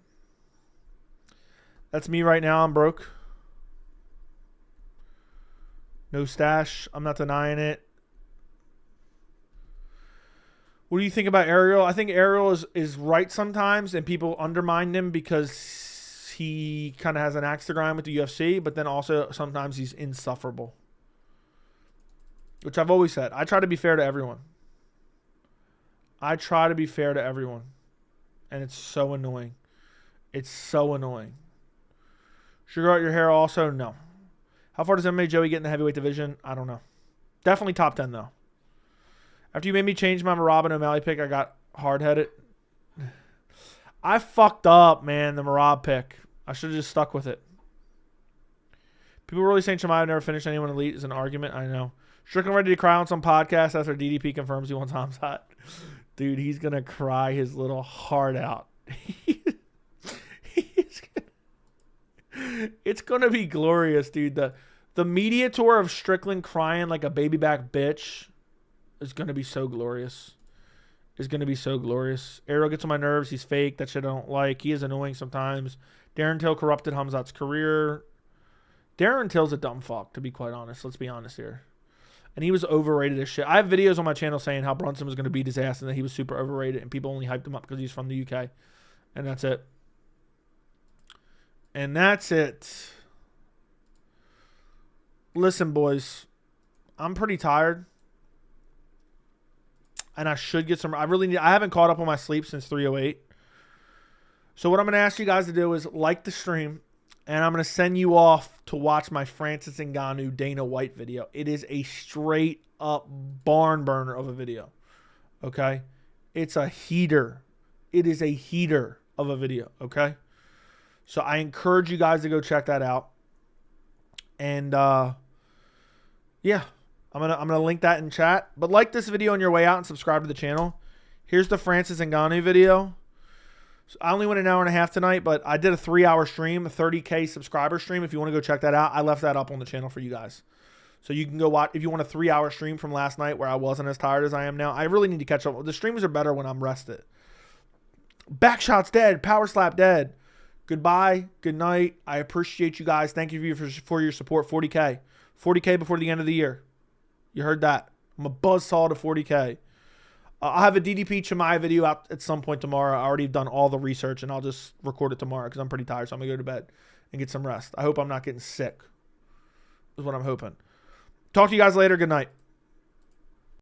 That's me right now. I'm broke. No stash. I'm not denying it. What do you think about Ariel? I think Ariel is right sometimes, and people undermine him because he kind of has an axe to grind with the UFC, but then also sometimes he's insufferable. Which I've always said. I try to be fair to everyone. And it's so annoying. Should grow out your hair also? No. How far does MMA Joey get in the heavyweight division? I don't know. Definitely top 10, though. After you made me change my Merab and O'Malley pick, I got hard-headed. I fucked up, man, the Merab pick. I should have just stuck with it. People really saying Chimaev never finished anyone elite is an argument. I know. Strickland ready to cry on some podcast after DDP confirms he wants Khamzat. Dude, he's going to cry his little heart out. It's going to be glorious, dude. The media tour of Strickland crying like a baby back bitch is going to be so glorious. Is going to be so glorious. Ariel gets on my nerves. He's fake. That shit I don't like. He is annoying sometimes. Darren Till corrupted Khamzat's career. Darren Till's a dumb fuck, to be quite honest. Let's be honest here. And he was overrated as shit. I have videos on my channel saying how Brunson was going to beat his ass and that he was super overrated, and people only hyped him up because he's from the UK. And that's it. And that's it. Listen, boys. I'm pretty tired. And I should get some... I haven't caught up on my sleep since 3:08. So what I'm going to ask you guys to do is like the stream. And I'm going to send you off to watch my Francis Ngannou Dana White video. It is a straight up barn burner of a video. Okay? It's a heater. It is a heater of a video. Okay? So I encourage you guys to go check that out. And yeah, I'm gonna link that in chat. But like this video on your way out and subscribe to the channel. Here's the Francis Ngannou video. So I only went an hour and a half tonight, but I did a 3-hour stream, a 30K subscriber stream. If you want to go check that out, I left that up on the channel for you guys. So you can go watch if you want a 3-hour stream from last night where I wasn't as tired as I am now. I really need to catch up. The streams are better when I'm rested. Back shots dead. Power slap dead. Goodbye. Good night. I appreciate you guys. Thank you for your support. 40K. 40K before the end of the year. You heard that. I'm a buzzsaw to 40K. I'll have a DDP Chimaev video out at some point tomorrow. I already done all the research, and I'll just record it tomorrow because I'm pretty tired, so I'm going to go to bed and get some rest. I hope I'm not getting sick is what I'm hoping. Talk to you guys later. Good night.